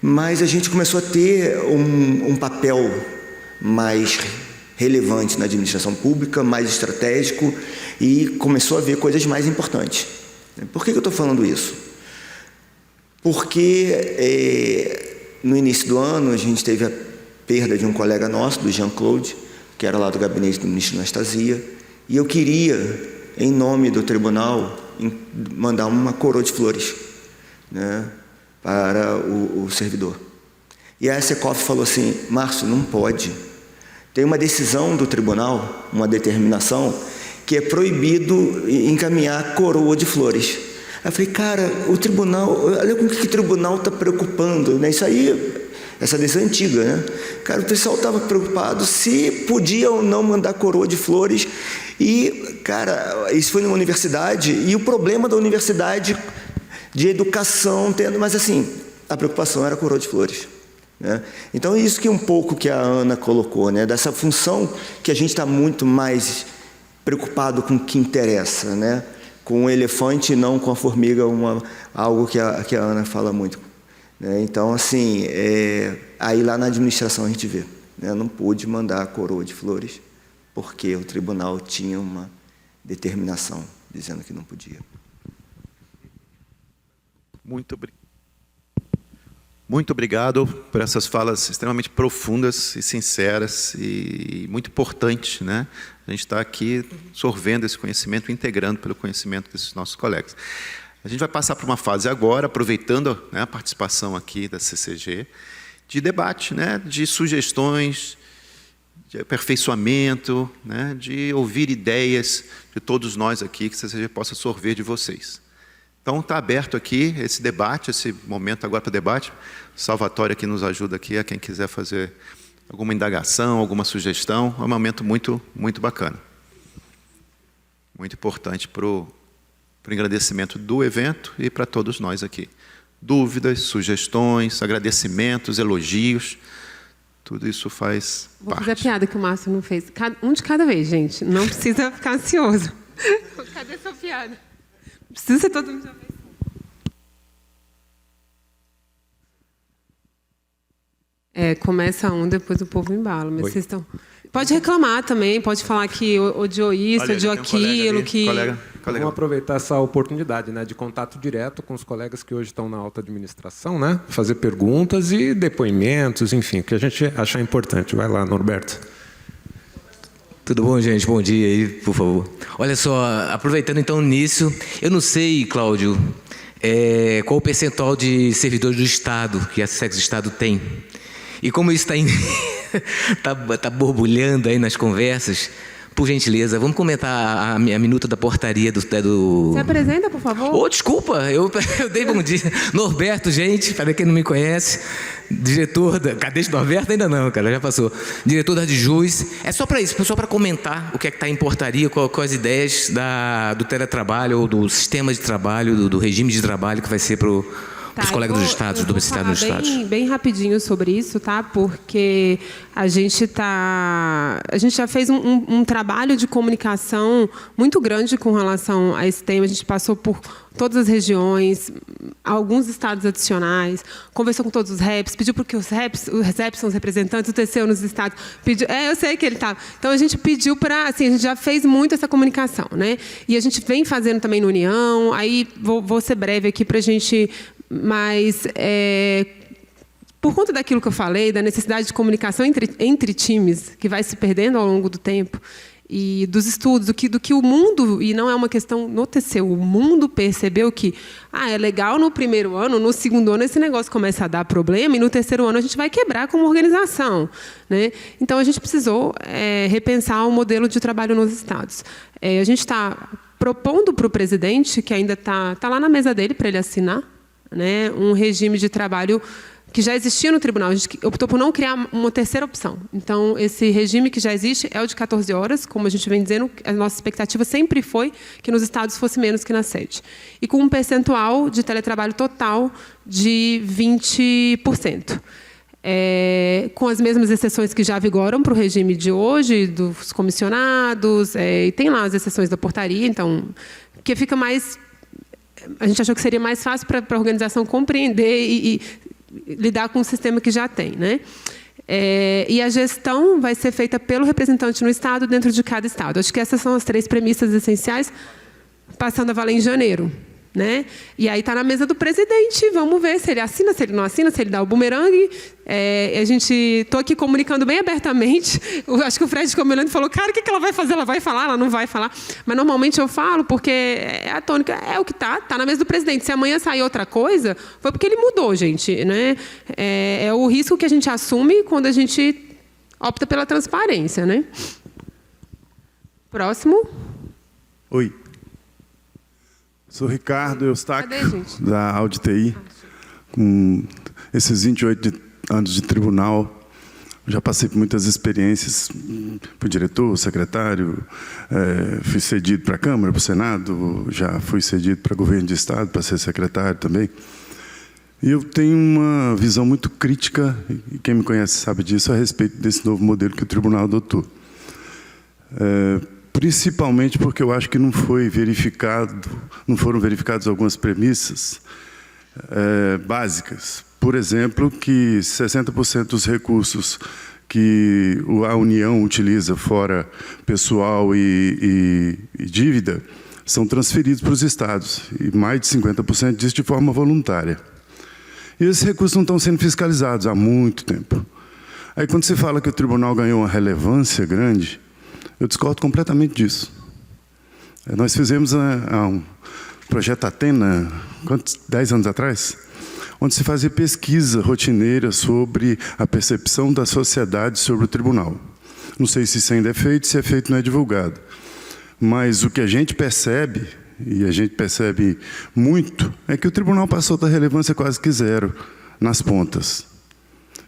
mas a gente começou a ter um papel mais relevante na administração pública, mais estratégico, e começou a ver coisas mais importantes. Por que eu estou falando isso? Porque no início do ano a gente teve a perda de um colega nosso, do Jean-Claude, que era lá do gabinete do ministro Anastasia, e eu queria, em nome do tribunal, mandar uma coroa de flores, né, para o servidor. E a SECOF falou assim, Márcio, não pode. Tem uma decisão do tribunal, uma determinação, que é proibido encaminhar coroa de flores. Aí eu falei, cara, o tribunal, olha com que o tribunal está preocupando, né? Isso aí, essa decisão é antiga, né? Cara, o pessoal estava preocupado se podia ou não mandar coroa de flores. E, cara, isso foi numa universidade, e o problema da universidade de educação, mas assim, a preocupação era a coroa de flores, né? Então, isso que é um pouco que a Ana colocou, né? Dessa função que a gente está muito mais preocupado com o que interessa, né? Com o elefante e não com a formiga, algo que a Ana fala muito, né? Então, assim, aí lá na administração a gente vê, né? Eu não pude mandar a coroa de flores porque o tribunal tinha uma determinação dizendo que não podia. Muito obrigado por essas falas extremamente profundas e sinceras e muito importantes, né? A gente está aqui sorvendo esse conhecimento, integrando pelo conhecimento desses nossos colegas. A gente vai passar para uma fase agora, aproveitando, né, a participação aqui da CCG, de debate, né, de sugestões, de aperfeiçoamento, né, de ouvir ideias de todos nós aqui, que você possa sorver de vocês. Então, está aberto aqui esse debate, esse momento agora para debate. O Salvatore aqui nos ajuda aqui, a quem quiser fazer alguma indagação, alguma sugestão. É um momento muito, muito bacana. Muito importante para o engrandecimento do evento e para todos nós aqui. Dúvidas, sugestões, agradecimentos, elogios, tudo isso faz parte. Vou fazer a piada que o Márcio não fez. Um de cada vez, gente. Não precisa ficar ansioso. Cadê essa piada? Não precisa ser todo mundo de uma vez. Começa um, depois o povo embala. Mas vocês estão... Pode reclamar também, pode falar que odiou isso, odiou aquilo. Vamos aproveitar essa oportunidade, né, de contato direto com os colegas que hoje estão na alta administração, né, fazer perguntas e depoimentos, enfim, o que a gente achar importante. Vai lá, Norberto. Tudo bom, gente? Bom dia aí, por favor. Olha só, aproveitando então nisso, eu não sei, Cláudio, qual o percentual de servidores do Estado que a Sexo Estado tem. E como isso está borbulhando aí nas conversas, por gentileza, vamos comentar a minuta da portaria do... Se apresenta, por favor. Oh, desculpa, eu dei bom dia. Norberto, gente, para quem não me conhece, diretor da... Cadê esse Norberto? Ainda não, cara, já passou. Diretor da Adjus. É só para isso, só para comentar o que é que está em portaria, quais as ideias do teletrabalho ou do sistema de trabalho, do regime de trabalho que vai ser para os colegas dos estados, do Estado nos estados. Bem rapidinho sobre isso, tá? Porque a gente já fez um trabalho de comunicação muito grande com relação a esse tema. A gente passou por todas as regiões, alguns estados adicionais, conversou com todos os reps, pediu porque os reps são os representantes, o TCU nos estados, pediu, eu sei que ele estava. Então, a gente pediu para, assim, a gente já fez muito essa comunicação, né? E a gente vem fazendo também no União, aí vou ser breve aqui para a gente... Mas, por conta daquilo que eu falei, da necessidade de comunicação entre times, que vai se perdendo ao longo do tempo, e dos estudos, do que o mundo, e não é uma questão no TCU, o mundo percebeu que é legal no primeiro ano, no segundo ano esse negócio começa a dar problema, e no terceiro ano a gente vai quebrar como organização, né? Então, a gente precisou repensar o modelo de trabalho nos estados. A gente está propondo para o presidente, que ainda está lá na mesa dele para ele assinar, né, um regime de trabalho que já existia no tribunal. A gente optou por não criar uma terceira opção. Então, esse regime que já existe é o de 14 horas, como a gente vem dizendo, a nossa expectativa sempre foi que nos estados fosse menos que na sede. E com um percentual de teletrabalho total de 20%. Com as mesmas exceções que já vigoram para o regime de hoje, dos comissionados, e tem lá as exceções da portaria, então, que fica mais... A gente achou que seria mais fácil para a organização compreender e lidar com o sistema que já tem, né? E a gestão vai ser feita pelo representante no Estado, dentro de cada Estado. Acho que essas são as 3 premissas essenciais, passando a valer em janeiro, né? E aí está na mesa do presidente, vamos ver se ele assina, se ele não assina, se ele dá o bumerangue. Estou aqui comunicando bem abertamente. Acho que o Fred ficou me olhando e falou, cara, o que ela vai fazer? Ela vai falar? Ela não vai falar? Mas normalmente eu falo porque a tônica é o que está na mesa do presidente. Se amanhã sair outra coisa, foi porque ele mudou, gente, né? É o risco que a gente assume quando a gente opta pela transparência, né? Próximo. Oi. Sou Ricardo Eustáquio, da Auditi. Com esses 28 anos de tribunal, já passei por muitas experiências, fui diretor, secretário, fui cedido para a Câmara, para o Senado, já fui cedido para o governo de Estado, para ser secretário também. E eu tenho uma visão muito crítica, e quem me conhece sabe disso, a respeito desse novo modelo que o tribunal adotou. Principalmente porque eu acho que não foram verificadas algumas premissas básicas. Por exemplo, que 60% dos recursos que a União utiliza, fora pessoal e dívida, são transferidos para os estados, e mais de 50% disso de forma voluntária. E esses recursos não estão sendo fiscalizados há muito tempo. Aí, quando se fala que o tribunal ganhou uma relevância grande, eu discordo completamente disso. Nós fizemos um projeto Atena, 10 anos atrás, onde se fazia pesquisa rotineira sobre a percepção da sociedade sobre o tribunal. Não sei se isso ainda é feito, se é feito não é divulgado. Mas o que a gente percebe, e a gente percebe muito, é que o tribunal passou da relevância quase que zero nas pontas.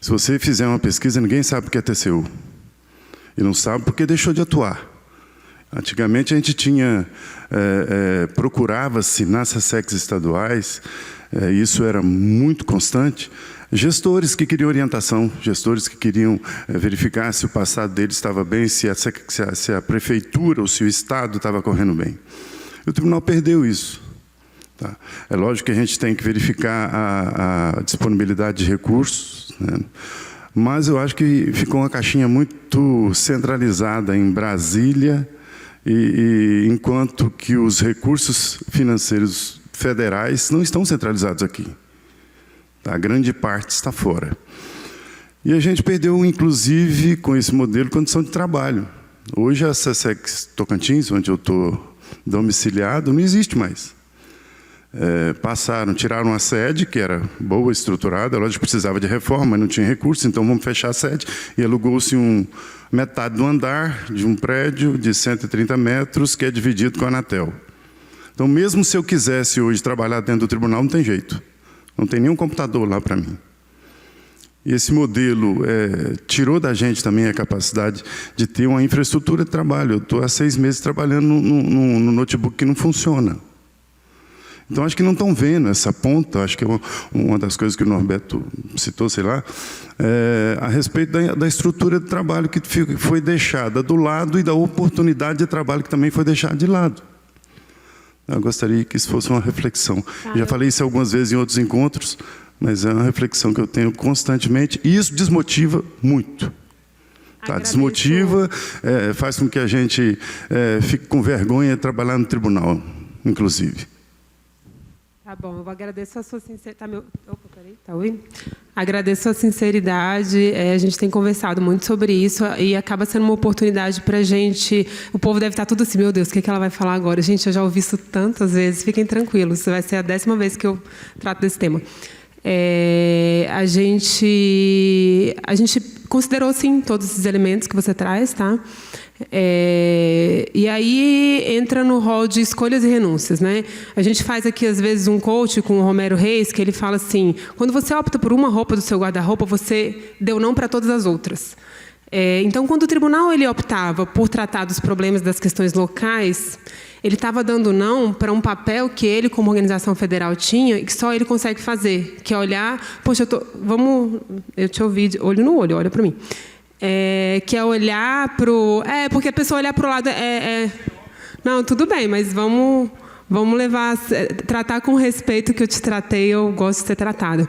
Se você fizer uma pesquisa, ninguém sabe o que é TCU. E não sabe porque deixou de atuar. Antigamente a gente tinha, procurava-se nas SESECs estaduais, isso era muito constante, gestores que queriam orientação, gestores que queriam verificar se o passado deles estava bem, se a prefeitura ou se o Estado estava correndo bem. E o tribunal perdeu isso. Tá? É lógico que a gente tem que verificar a disponibilidade de recursos, né? Mas eu acho que ficou uma caixinha muito centralizada em Brasília, e enquanto que os recursos financeiros federais não estão centralizados aqui. A grande parte está fora. E a gente perdeu, inclusive, com esse modelo, condição de trabalho. Hoje, a SESEC Tocantins, onde eu estou domiciliado, não existe mais. Tiraram a sede, que era boa, estruturada, a loja precisava de reforma, mas não tinha recurso, então vamos fechar a sede. E alugou-se metade do andar de um prédio de 130 metros, que é dividido com a Anatel. Então, mesmo se eu quisesse hoje trabalhar dentro do tribunal, não tem jeito. Não tem nenhum computador lá para mim. E esse modelo tirou da gente também a capacidade de ter uma infraestrutura de trabalho. Eu estou há 6 meses trabalhando no notebook que não funciona. Então, acho que não estão vendo essa ponta, acho que é uma das coisas que o Norberto citou, sei lá, a respeito da estrutura de trabalho que foi deixada do lado e da oportunidade de trabalho que também foi deixada de lado. Eu gostaria que isso fosse uma reflexão. Já falei isso algumas vezes em outros encontros, mas é uma reflexão que eu tenho constantemente, e isso desmotiva muito. Tá? Desmotiva, faz com que a gente fique com vergonha de trabalhar no tribunal, inclusive. Tá bom, eu agradeço a sua sinceridade. Tá ouvindo? Agradeço a sinceridade. A gente tem conversado muito sobre isso e acaba sendo uma oportunidade para a gente. O povo deve estar tudo assim, meu Deus, o que ela vai falar agora? Gente, eu já ouvi isso tantas vezes, fiquem tranquilos, vai ser a 10ª vez que eu trato desse tema. A gente considerou, sim, todos esses elementos que você traz, tá? E aí entra no rol de escolhas e renúncias, né? A gente faz aqui, às vezes, um coach com o Romero Reis, que ele fala assim, quando você opta por uma roupa do seu guarda-roupa, você deu não para todas as outras. Então, quando o tribunal ele optava por tratar dos problemas das questões locais, ele estava dando não para um papel que ele, como organização federal, tinha e que só ele consegue fazer, que é olhar... Poxa, eu te ouvi olho no olho, olha para mim. Que é olhar para o... porque a pessoa olhar para o lado... Não, tudo bem, mas vamos levar... Tratar com respeito que eu te tratei, eu gosto de ser tratada.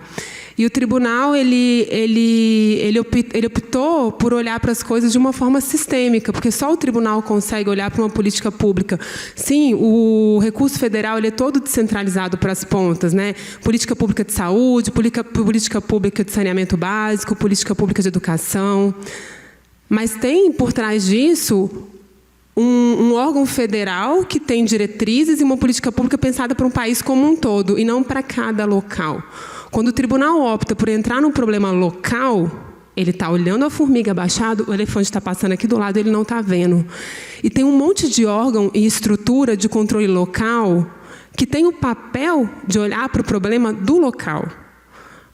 E o tribunal ele optou por olhar para as coisas de uma forma sistêmica, porque só o tribunal consegue olhar para uma política pública. Sim, o recurso federal ele é todo descentralizado para as pontas, né? Política pública de saúde, política pública de saneamento básico, política pública de educação. Mas tem, por trás disso, um órgão federal que tem diretrizes e uma política pública pensada para um país como um todo, e não para cada local. Quando o tribunal opta por entrar num problema local, ele está olhando a formiga abaixado, o elefante está passando aqui do lado, ele não está vendo. E tem um monte de órgão e estrutura de controle local que tem o papel de olhar para o problema do local.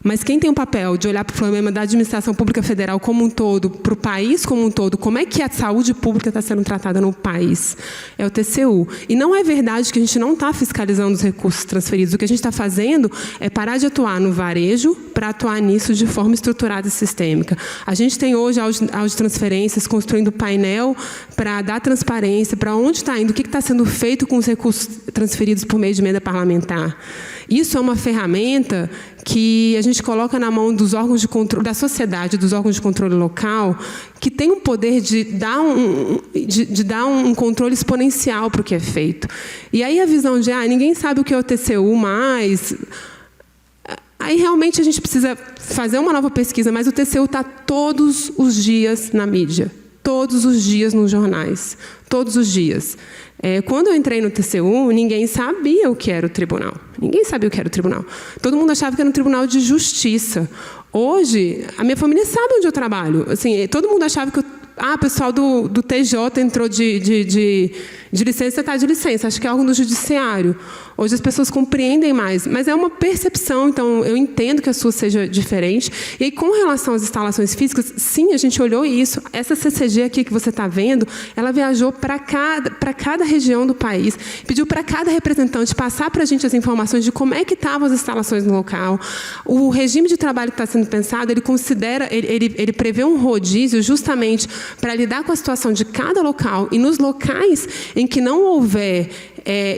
Mas quem tem o papel de olhar para o problema da administração pública federal como um todo, para o país como um todo, como é que a saúde pública está sendo tratada no país? É o TCU. E não é verdade que a gente não está fiscalizando os recursos transferidos. O que a gente está fazendo é parar de atuar no varejo para atuar nisso de forma estruturada e sistêmica. A gente tem hoje aulas de transferências, construindo painel para dar transparência, para onde está indo, o que está sendo feito com os recursos transferidos por meio de emenda parlamentar. Isso é uma ferramenta que a gente coloca na mão dos órgãos de controle, da sociedade, dos órgãos de controle local, que tem o poder de dar um controle exponencial para o que é feito. E aí a visão de, ninguém sabe o que é o TCU mais... Aí realmente a gente precisa fazer uma nova pesquisa, mas o TCU está todos os dias na mídia, todos os dias nos jornais, todos os dias. Quando eu entrei no TCU, ninguém sabia o que era o tribunal. Ninguém sabia o que era o tribunal. Todo mundo achava que era um tribunal de justiça. Hoje, a minha família sabe onde eu trabalho. Assim, todo mundo achava que pessoal do TJ entrou de licença, está de licença. Acho que é algo no judiciário. Hoje as pessoas compreendem mais, mas é uma percepção, então eu entendo que a sua seja diferente. E aí, com relação às instalações físicas, sim, a gente olhou isso. Essa CCG aqui que você está vendo, ela viajou para cada região do país, pediu para cada representante passar para a gente as informações de como é que estavam as instalações no local. O regime de trabalho que está sendo pensado, ele prevê um rodízio justamente para lidar com a situação de cada local, e nos locais em que não houver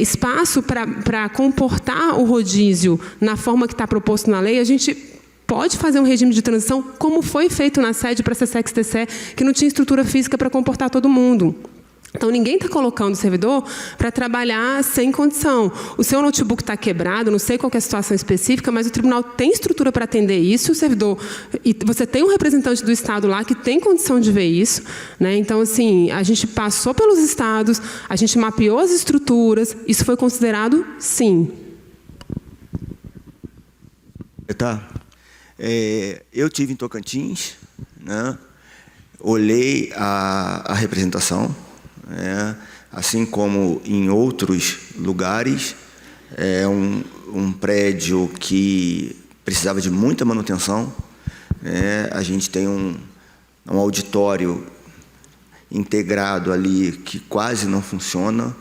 espaço para comportar o rodízio na forma que está proposto na lei, a gente pode fazer um regime de transição, como foi feito na sede para a CSEX-TCE, que não tinha estrutura física para comportar todo mundo. Então, ninguém está colocando o servidor para trabalhar sem condição. O seu notebook está quebrado, não sei qual é a situação específica, mas o tribunal tem estrutura para atender isso, o servidor... E você tem um representante do Estado lá que tem condição de ver isso, né? Então, assim, a gente passou pelos estados, a gente mapeou as estruturas, isso foi considerado sim. Tá. Eu tive em Tocantins, né? Olhei a representação, assim como em outros lugares. É um prédio que precisava de muita manutenção. A gente tem um auditório integrado ali que quase não funciona,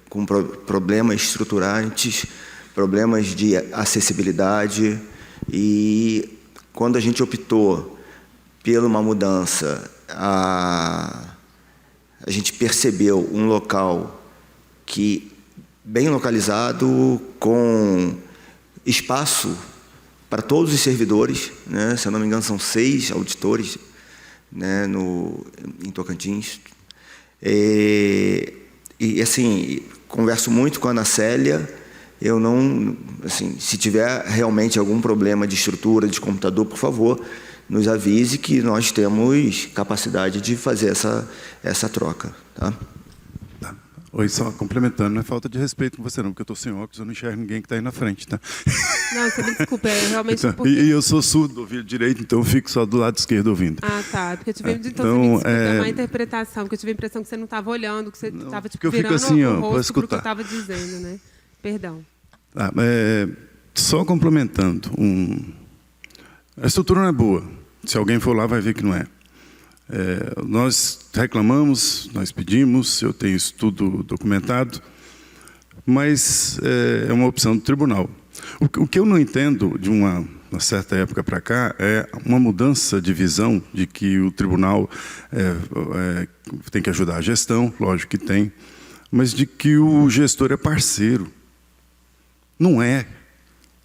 com problemas estruturantes, problemas de acessibilidade. E quando a gente optou por uma mudança, a gente percebeu um local bem localizado, com espaço para todos os servidores, né? Se eu não me engano, são 6 auditores, né, em Tocantins. E assim, converso muito com a Ana Célia. Eu não, assim, se tiver realmente algum problema de estrutura, de computador, por favor, nos avise que nós temos capacidade de fazer essa troca. Tá? Tá. Oi, só complementando, não é falta de respeito com você não, porque eu estou sem óculos, eu não enxergo ninguém que está aí na frente. Tá? Não, você me desculpa, é realmente... Então, e eu sou surdo, ouvido direito, então eu fico só do lado esquerdo ouvindo. Ah, tá, porque eu tive uma interpretação, porque eu tive a impressão que você não estava olhando, que você estava tipo, virando assim, o rosto para o que eu escutar. estava dizendo, né? Perdão. Só complementando, a estrutura não é boa. Se alguém for lá, vai ver que não é. Nós reclamamos, nós pedimos, eu tenho isso tudo documentado, mas é uma opção do tribunal. O que eu não entendo de uma certa época para cá é uma mudança de visão de que o tribunal tem que ajudar a gestão, lógico que tem, mas de que o gestor é parceiro. Não é.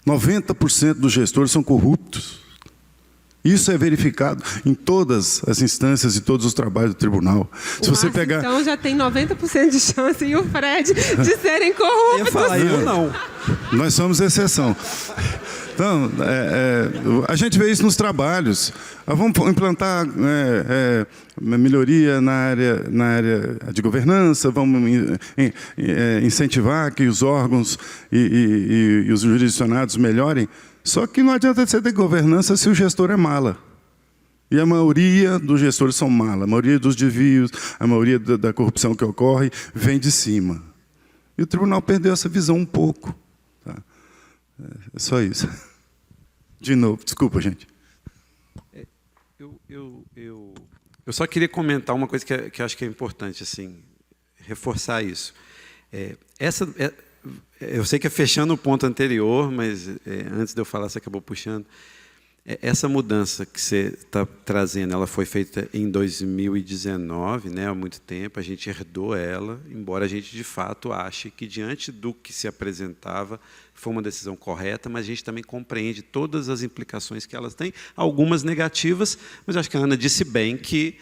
90% dos gestores são corruptos. Isso é verificado em todas as instâncias e todos os trabalhos do tribunal. Se você pegar... Então já tem 90% de chance, e o Fred, de serem corruptos. Eu não. Nós somos exceção. Então, a gente vê isso nos trabalhos. Vamos implantar melhoria na área de governança, vamos incentivar que os órgãos e os jurisdicionados melhorem. Só que não adianta você ter governança se o gestor é mala. E a maioria dos gestores são mala. A maioria dos desvios, a maioria da corrupção que ocorre vem de cima. E o tribunal perdeu essa visão um pouco. Tá? É só isso. De novo, desculpa, gente. Eu só queria comentar uma coisa que eu acho que é importante, assim, reforçar isso. Eu sei que é fechando o ponto anterior, mas antes de eu falar, você acabou puxando. Essa mudança que você está trazendo, ela foi feita em 2019, né, há muito tempo, a gente herdou ela, embora a gente, de fato, ache que, diante do que se apresentava, foi uma decisão correta, mas a gente também compreende todas as implicações que elas têm, algumas negativas, mas acho que a Ana disse bem que,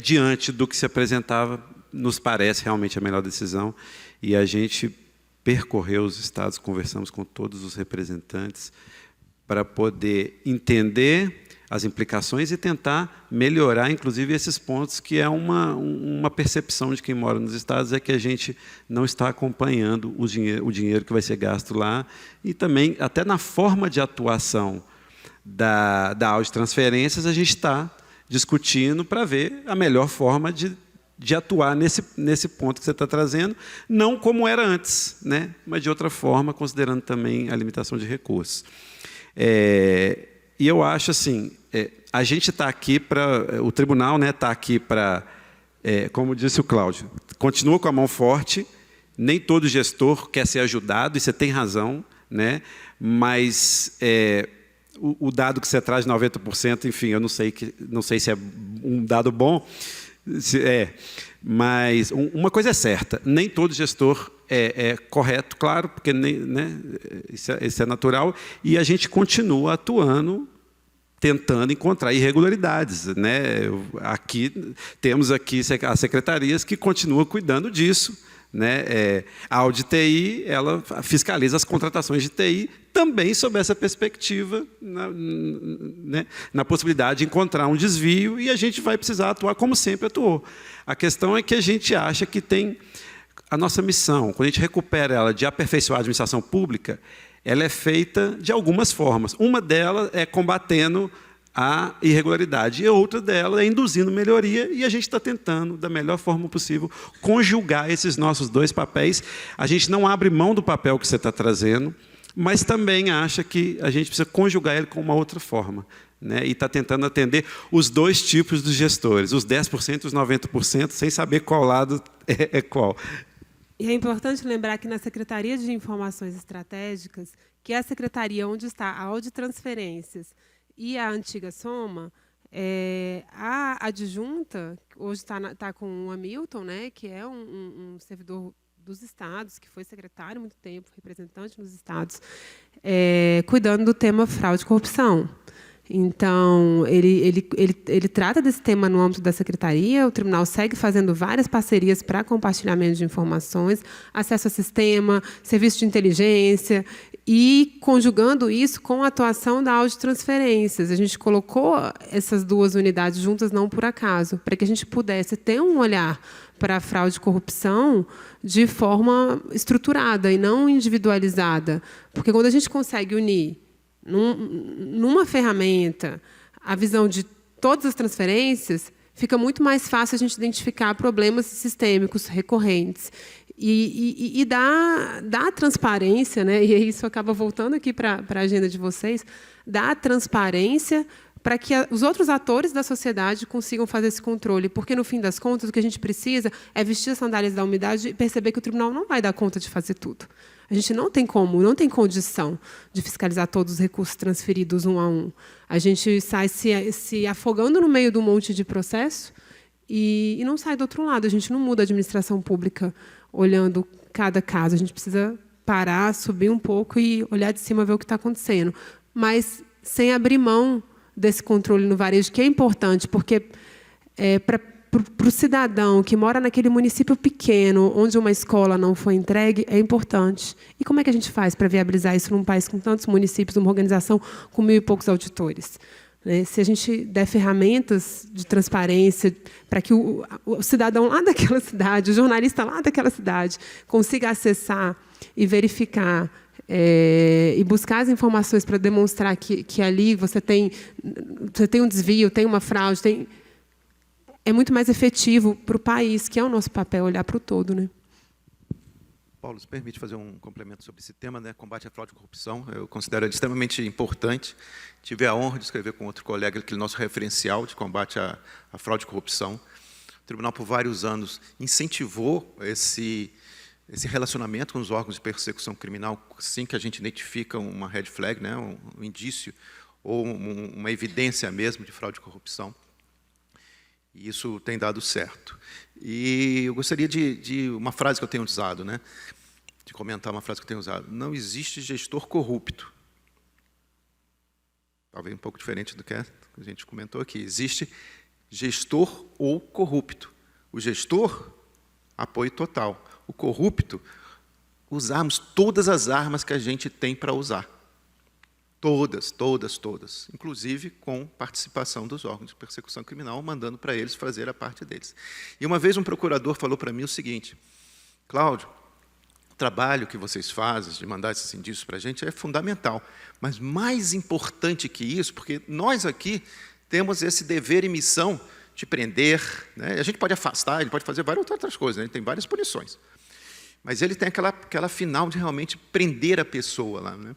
diante do que se apresentava, nos parece realmente a melhor decisão, e a gente percorreu os estados, conversamos com todos os representantes, para poder entender as implicações e tentar melhorar, inclusive, esses pontos, que é uma percepção de quem mora nos estados, é que a gente não está acompanhando o dinheiro que vai ser gasto lá, e também, até na forma de atuação da aula de transferências, a gente está discutindo para ver a melhor forma de atuar nesse ponto que você está trazendo, não como era antes, né? Mas de outra forma, considerando também a limitação de recursos. E eu acho assim, a gente está aqui para... O tribunal, né, está aqui para, como disse o Cláudio, continua com a mão forte, nem todo gestor quer ser ajudado, e você tem razão, né? Mas o dado que você traz, 90%, enfim, eu não sei se é um dado bom, mas uma coisa é certa, nem todo gestor é correto, claro, porque né, isso é natural, e a gente continua atuando, tentando encontrar irregularidades, né? Temos aqui as secretarias que continuam cuidando disso, né? A Audi TI, ela fiscaliza as contratações de TI também sob essa perspectiva, né, na possibilidade de encontrar um desvio, e a gente vai precisar atuar como sempre atuou. A questão é que a gente acha que tem a nossa missão, quando a gente recupera ela de aperfeiçoar a administração pública, ela é feita de algumas formas. Uma delas é combatendo a irregularidade, e outra delas é induzindo melhoria, e a gente está tentando, da melhor forma possível, conjugar esses nossos dois papéis. A gente não abre mão do papel que você está trazendo, mas também acha que a gente precisa conjugar ele com uma outra forma, né? E está tentando atender os dois tipos dos gestores, os 10% e os 90%, sem saber qual lado é qual. E é importante lembrar que na Secretaria de Informações Estratégicas, que é a secretaria onde está a Audi Transferências e a antiga Soma, a adjunta, hoje está com o Hamilton, né, que é um servidor dos estados, que foi secretário há muito tempo, representante nos estados, cuidando do tema fraude e corrupção. Então, ele trata desse tema no âmbito da secretaria, o tribunal segue fazendo várias parcerias para compartilhamento de informações, acesso ao sistema, serviço de inteligência, e conjugando isso com a atuação da Audi Transferências. A gente colocou essas duas unidades juntas não por acaso, para que a gente pudesse ter um olhar para a fraude e corrupção de forma estruturada e não individualizada. Porque quando a gente consegue unir numa ferramenta a visão de todas as transferências, fica muito mais fácil a gente identificar problemas sistêmicos recorrentes e dá transparência, né? E isso acaba voltando aqui para a agenda de vocês, dá transparência para que os outros atores da sociedade consigam fazer esse controle, porque, no fim das contas, o que a gente precisa é vestir as sandálias da humildade e perceber que o tribunal não vai dar conta de fazer tudo. A gente não tem condição de fiscalizar todos os recursos transferidos um a um. A gente sai se afogando no meio de um monte de processo e não sai do outro lado. A gente não muda a administração pública olhando cada caso. A gente precisa parar, subir um pouco e olhar de cima, ver o que está acontecendo. Mas sem abrir mão desse controle no varejo, que é importante, porque para o cidadão que mora naquele município pequeno, onde uma escola não foi entregue, é importante. E como é que a gente faz para viabilizar isso num país com tantos municípios, uma organização com 1.000 e poucos auditores? Se a gente der ferramentas de transparência para que o cidadão lá daquela cidade, o jornalista lá daquela cidade, consiga acessar e verificar e buscar as informações para demonstrar que ali você tem um desvio, tem uma fraude, é muito mais efetivo para o país, que é o nosso papel, olhar para o todo, né? Paulo, se permite fazer um complemento sobre esse tema, né? Combate à fraude e corrupção, eu considero extremamente importante. Tive a honra de escrever com outro colega aquele nosso referencial de combate à fraude e corrupção. O tribunal, por vários anos, incentivou esse relacionamento com os órgãos de persecução criminal, assim que a gente identifica uma red flag, né? um indício ou uma evidência mesmo de fraude e corrupção. E isso tem dado certo. E eu gostaria de uma frase que eu tenho usado, né? De comentar uma frase que eu tenho usado. Não existe gestor corrupto. Talvez um pouco diferente do que a gente comentou aqui. Existe gestor ou corrupto. O gestor, apoio total. O corrupto, usarmos todas as armas que a gente tem para usar. Todas, todas, todas. Inclusive com participação dos órgãos de persecução criminal, mandando para eles fazer a parte deles. E uma vez um procurador falou para mim o seguinte: Cláudio, o trabalho que vocês fazem de mandar esses indícios para a gente é fundamental, mas mais importante que isso, porque nós aqui temos esse dever e missão de prender, né? A gente pode afastar, ele pode fazer várias outras coisas, né? Ele tem várias punições. Mas ele tem aquela final de realmente prender a pessoa lá, né?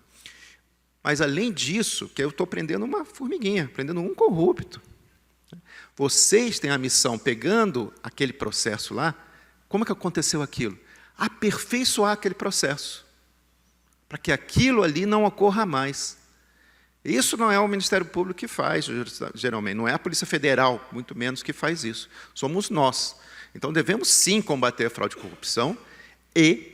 Mas, além disso, que eu estou prendendo uma formiguinha, prendendo um corrupto. Vocês têm a missão, pegando aquele processo lá, como é que aconteceu aquilo? Aperfeiçoar aquele processo, para que aquilo ali não ocorra mais. Isso não é o Ministério Público que faz, geralmente, não é a Polícia Federal, muito menos, que faz isso. Somos nós. Então, devemos sim combater a fraude e corrupção e,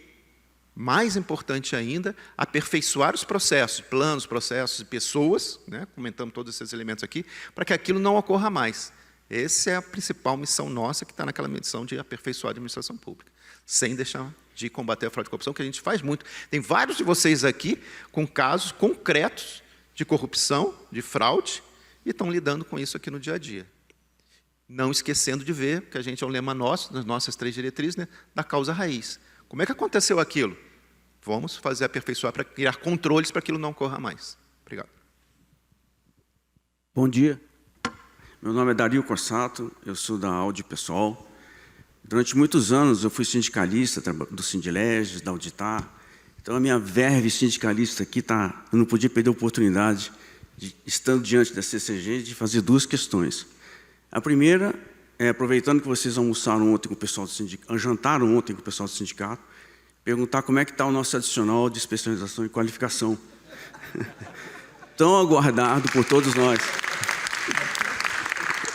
mais importante ainda, aperfeiçoar os processos, planos, processos e pessoas, né? Comentamos todos esses elementos aqui, para que aquilo não ocorra mais. Essa é a principal missão nossa, que está naquela missão de aperfeiçoar a administração pública, sem deixar de combater a fraude e corrupção, que a gente faz muito. Tem vários de vocês aqui com casos concretos de corrupção, de fraude, e estão lidando com isso aqui no dia a dia. Não esquecendo de ver, que a gente é um lema nosso, das nossas 3 diretrizes, né, da causa raiz. Como é que aconteceu aquilo? Vamos fazer aperfeiçoar para criar controles para que aquilo não ocorra mais. Obrigado. Bom dia. Meu nome é Dario Corsato, eu sou da Audi Pessoal. Durante muitos anos eu fui sindicalista do Sindileges, da Auditar. Então a minha verve sindicalista aqui está... Eu não podia perder a oportunidade, estando diante da CCG, de fazer 2 questões. A primeira é, aproveitando que vocês almoçaram ontem com o pessoal do sindicato, jantaram ontem com o pessoal do sindicato, perguntar como é que está o nosso adicional de especialização e qualificação. Tão aguardado por todos nós.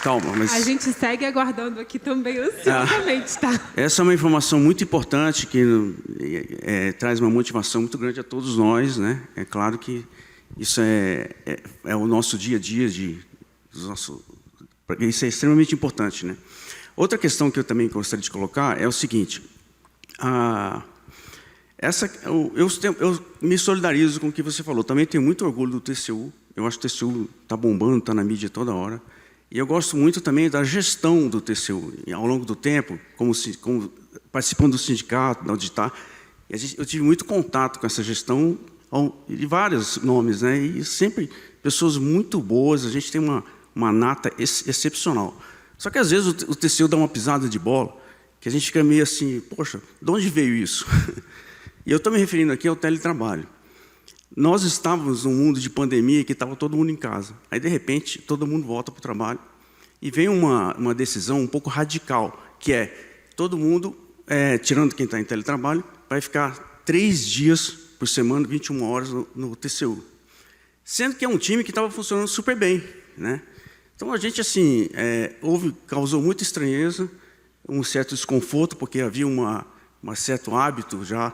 Calma, mas... A gente segue aguardando aqui também ansiosamente, tá? Essa é uma informação muito importante que traz uma motivação muito grande a todos nós, né? É claro que isso é o nosso dia a dia, isso é extremamente importante, né? Outra questão que eu também gostaria de colocar é o seguinte: eu me solidarizo com o que você falou. Também tenho muito orgulho do TCU. Eu acho que o TCU está bombando, está na mídia toda hora. E eu gosto muito também da gestão do TCU. E, ao longo do tempo, como participando do sindicato, da Auditar, eu tive muito contato com essa gestão de vários nomes, né? E sempre pessoas muito boas. A gente tem uma nata excepcional. Só que, às vezes, o TCU dá uma pisada de bola, que a gente fica meio assim, poxa, de onde veio isso? E eu estou me referindo aqui ao teletrabalho. Nós estávamos num mundo de pandemia que estava todo mundo em casa. Aí, de repente, todo mundo volta para o trabalho e vem uma decisão um pouco radical, que é todo mundo, tirando quem está em teletrabalho, vai ficar 3 dias por semana, 21 horas no TCU. Sendo que é um time que estava funcionando super bem, né? Então, a gente, assim, causou muita estranheza, um certo desconforto, porque havia um certo hábito já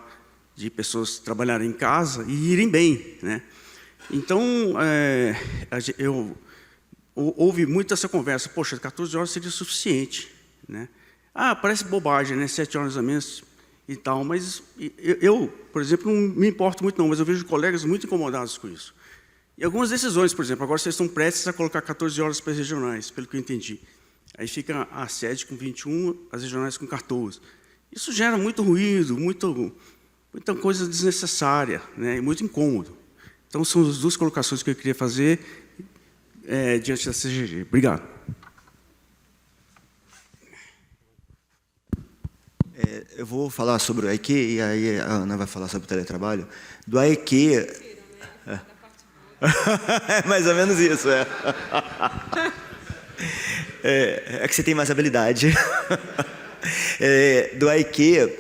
de pessoas trabalharem em casa e irem bem, né? Então, houve muito essa conversa. Poxa, 14 horas seria suficiente, né? Parece bobagem, né? 7 horas a menos e tal, mas eu, por exemplo, não me importo muito não, mas eu vejo colegas muito incomodados com isso. E algumas decisões, por exemplo, agora vocês estão prestes a colocar 14 horas para as regionais, pelo que eu entendi. Aí fica a sede com 21, as regionais com 14. Isso gera muito ruído, muita coisa desnecessária, né, e muito incômodo. Então, são as 2 colocações que eu queria fazer diante da CGG. Obrigado. Eu vou falar sobre o AIQ, e aí a Ana vai falar sobre o teletrabalho. Do AIQ... É mais ou menos isso, é que você tem mais habilidade. Do AIQ,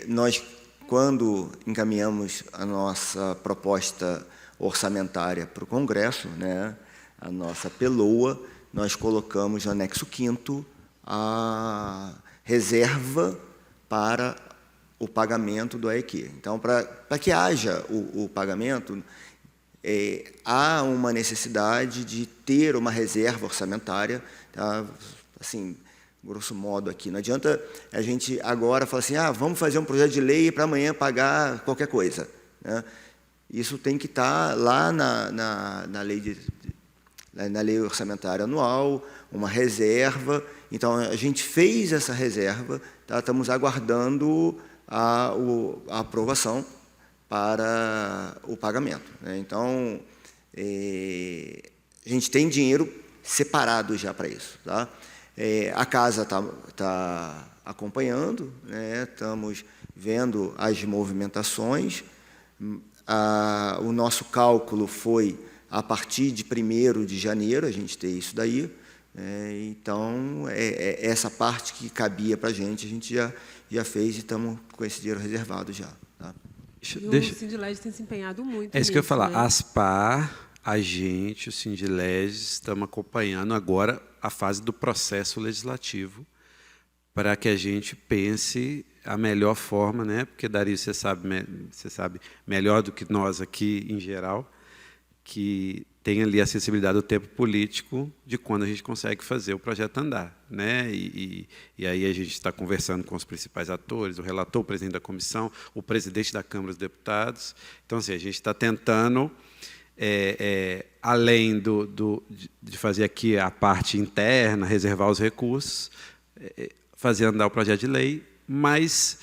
nós, quando encaminhamos a nossa proposta orçamentária para o Congresso, né, a nossa PELOA, nós colocamos no anexo 5º a reserva para o pagamento do AIQ. Então, para que haja o pagamento, há uma necessidade de ter uma reserva orçamentária, tá? Assim, grosso modo aqui. Não adianta a gente agora falar assim, vamos fazer um projeto de lei para amanhã pagar qualquer coisa, né? Isso tem que estar lá na lei orçamentária anual, uma reserva. Então, a gente fez essa reserva, tá? Estamos aguardando a aprovação para o pagamento, né? Então, a gente tem dinheiro separados já para isso. Tá? A casa está acompanhando, né? Estamos vendo as movimentações. O nosso cálculo foi a partir de 1º de janeiro, a gente ter isso daí. Então, essa parte que cabia para a gente já fez e estamos com esse dinheiro reservado já. Tá? O Sindilege tem se empenhado muito. É isso que eu ia falar. Né? Aspar, a gente, o Sindilege, estamos acompanhando agora a fase do processo legislativo para que a gente pense a melhor forma, né? Porque, Dario, você sabe melhor do que nós aqui, em geral, que tem ali a acessibilidade do tempo político de quando a gente consegue fazer o projeto andar, né? E aí a gente está conversando com os principais atores, o relator, o presidente da comissão, o presidente da Câmara dos Deputados. Então, assim, a gente está tentando, além de fazer aqui a parte interna, reservar os recursos, fazer andar o projeto de lei, mas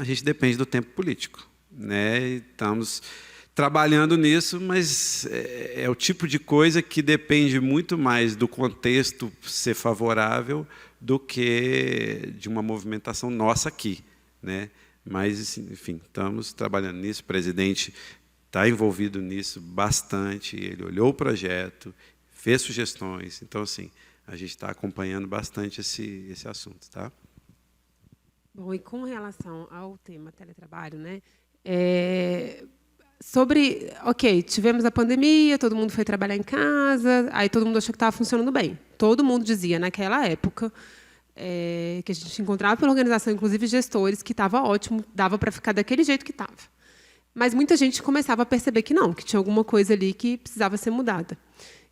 a gente depende do tempo político, né? Estamos trabalhando nisso, mas é o tipo de coisa que depende muito mais do contexto ser favorável do que de uma movimentação nossa aqui, né? Mas, enfim, estamos trabalhando nisso. O presidente está envolvido nisso bastante. Ele olhou o projeto, fez sugestões. Então, assim, a gente está acompanhando bastante esse assunto, tá? Bom, e com relação ao tema teletrabalho, né? Tivemos a pandemia, todo mundo foi trabalhar em casa, aí todo mundo achou que estava funcionando bem. Todo mundo dizia, naquela época, que a gente encontrava pela organização, inclusive gestores, que estava ótimo, dava para ficar daquele jeito que estava. Mas muita gente começava a perceber que não, que tinha alguma coisa ali que precisava ser mudada.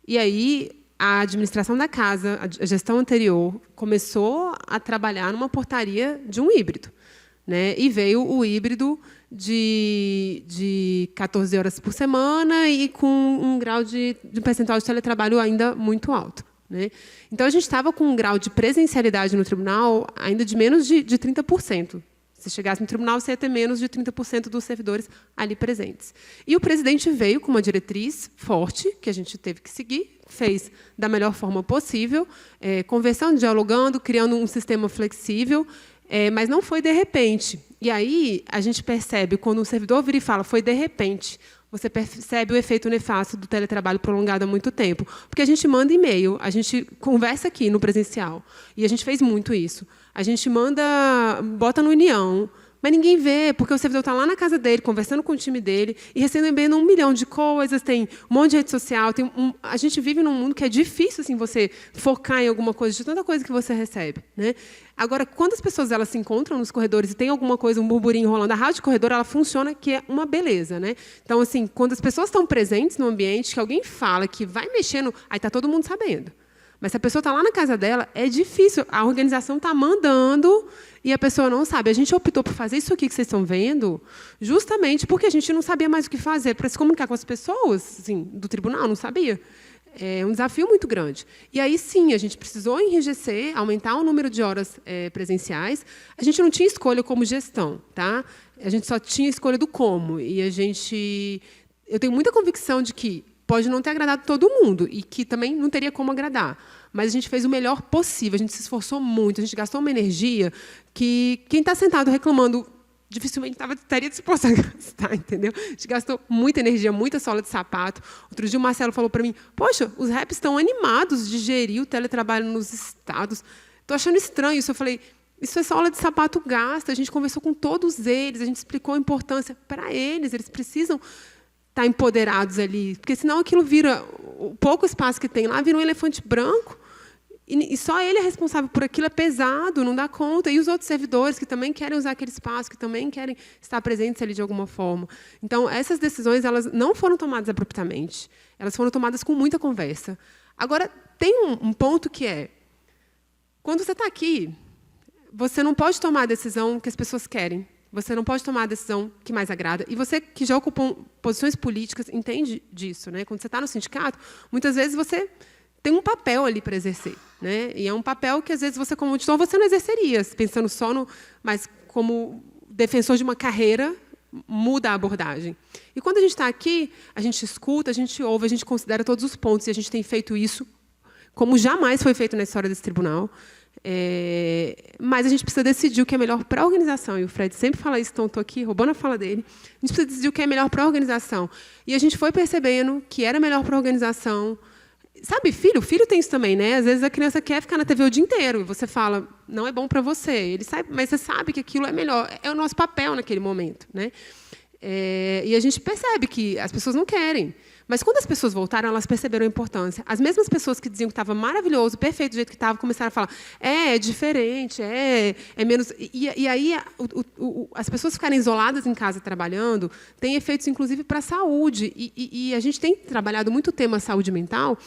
E aí a administração da casa, a gestão anterior, começou a trabalhar numa portaria de um híbrido, né? E veio o híbrido de 14 horas por semana e com um grau de percentual de teletrabalho ainda muito alto, né? Então, a gente estava com um grau de presencialidade no tribunal ainda de menos de 30%. Se chegasse no tribunal, você ia ter menos de 30% dos servidores ali presentes. E o presidente veio com uma diretriz forte, que a gente teve que seguir, fez da melhor forma possível, conversando, dialogando, criando um sistema flexível, mas não foi de repente. E aí a gente percebe, quando o servidor vira e fala, foi de repente, você percebe o efeito nefasto do teletrabalho prolongado há muito tempo. Porque a gente manda e-mail, a gente conversa aqui no presencial, e a gente fez muito isso. A gente bota no União, mas ninguém vê, porque o servidor está lá na casa dele, conversando com o time dele, e recebendo 1 milhão de coisas, tem um monte de rede social. A gente vive num mundo que é difícil assim, você focar em alguma coisa, de tanta coisa que você recebe, né? Agora, quando as pessoas elas se encontram nos corredores e tem alguma coisa, um burburinho rolando, a rádio de corredor ela funciona, que é uma beleza, né? Então, assim, quando as pessoas estão presentes no ambiente, que alguém fala que vai mexendo, aí está todo mundo sabendo. Mas se a pessoa está lá na casa dela, é difícil. A organização está mandando e a pessoa não sabe. A gente optou por fazer isso aqui que vocês estão vendo justamente porque a gente não sabia mais o que fazer. Para se comunicar com as pessoas assim, do tribunal, não sabia. É um desafio muito grande. E aí, sim, a gente precisou enrijecer, aumentar o número de horas presenciais. A gente não tinha escolha como gestão, tá? A gente só tinha escolha do como. E eu tenho muita convicção de que pode não ter agradado todo mundo e que também não teria como agradar. Mas a gente fez o melhor possível, a gente se esforçou muito, a gente gastou uma energia que quem está sentado reclamando dificilmente estaria disposto a gastar, entendeu? A gente gastou muita energia, muita sola de sapato. Outro dia o Marcelo falou para mim, poxa, os raps estão animados de gerir o teletrabalho nos estados. Estou achando estranho isso. Eu falei, isso é sola de sapato gasta, a gente conversou com todos eles, a gente explicou a importância para eles precisam estar empoderados ali, porque senão aquilo vira, o pouco espaço que tem lá vira um elefante branco, e só ele é responsável por aquilo, é pesado, não dá conta, e os outros servidores que também querem usar aquele espaço, que também querem estar presentes ali de alguma forma. Então, essas decisões elas não foram tomadas abruptamente, elas foram tomadas com muita conversa. Agora, tem um ponto que é, quando você está aqui, você não pode tomar a decisão que as pessoas querem, você não pode tomar a decisão que mais agrada. E você, que já ocupou posições políticas, entende disso, né? Quando você está no sindicato, muitas vezes você tem um papel ali para exercer, né? E é um papel que, às vezes, você, como auditor, você não exerceria, pensando só mas como defensor de uma carreira, muda a abordagem. E quando a gente está aqui, a gente escuta, a gente ouve, a gente considera todos os pontos, e a gente tem feito isso como jamais foi feito na história desse tribunal. Mas a gente precisa decidir o que é melhor para a organização, e o Fred sempre fala isso, então estou aqui roubando a fala dele. A gente precisa decidir o que é melhor para a organização. E a gente foi percebendo que era melhor para a organização. Sabe, filho tem isso também, né? Às vezes a criança quer ficar na TV o dia inteiro, e você fala, não é bom para você. Ele sabe, mas você sabe que aquilo é melhor. É o nosso papel naquele momento, né? E a gente percebe que as pessoas não querem. Mas, quando as pessoas voltaram, elas perceberam a importância. As mesmas pessoas que diziam que estava maravilhoso, perfeito do jeito que estava, começaram a falar, é diferente, é menos... E aí, as pessoas ficarem isoladas em casa trabalhando tem efeitos, inclusive, para a saúde. E a gente tem trabalhado muito o tema saúde mental,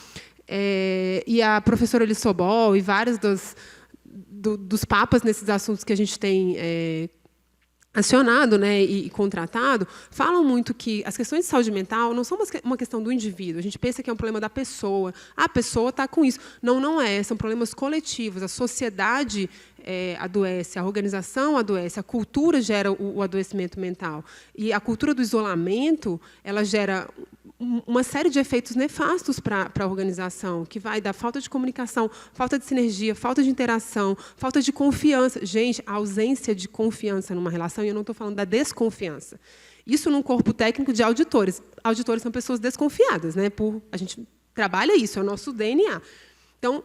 e a professora Elis Sobol e vários dos papas nesses assuntos que a gente tem acionado, né, e contratado, falam muito que as questões de saúde mental não são uma questão do indivíduo. A gente pensa que é um problema da pessoa. A pessoa está com isso. Não é. São problemas coletivos. A sociedade adoece, a organização adoece, a cultura gera o adoecimento mental. E a cultura do isolamento, ela gera uma série de efeitos nefastos para a organização, que vai da falta de comunicação, falta de sinergia, falta de interação, falta de confiança. Gente, a ausência de confiança numa relação, e eu não estou falando da desconfiança. Isso num corpo técnico de auditores. Auditores são pessoas desconfiadas, né? A gente trabalha isso, é o nosso DNA. Então,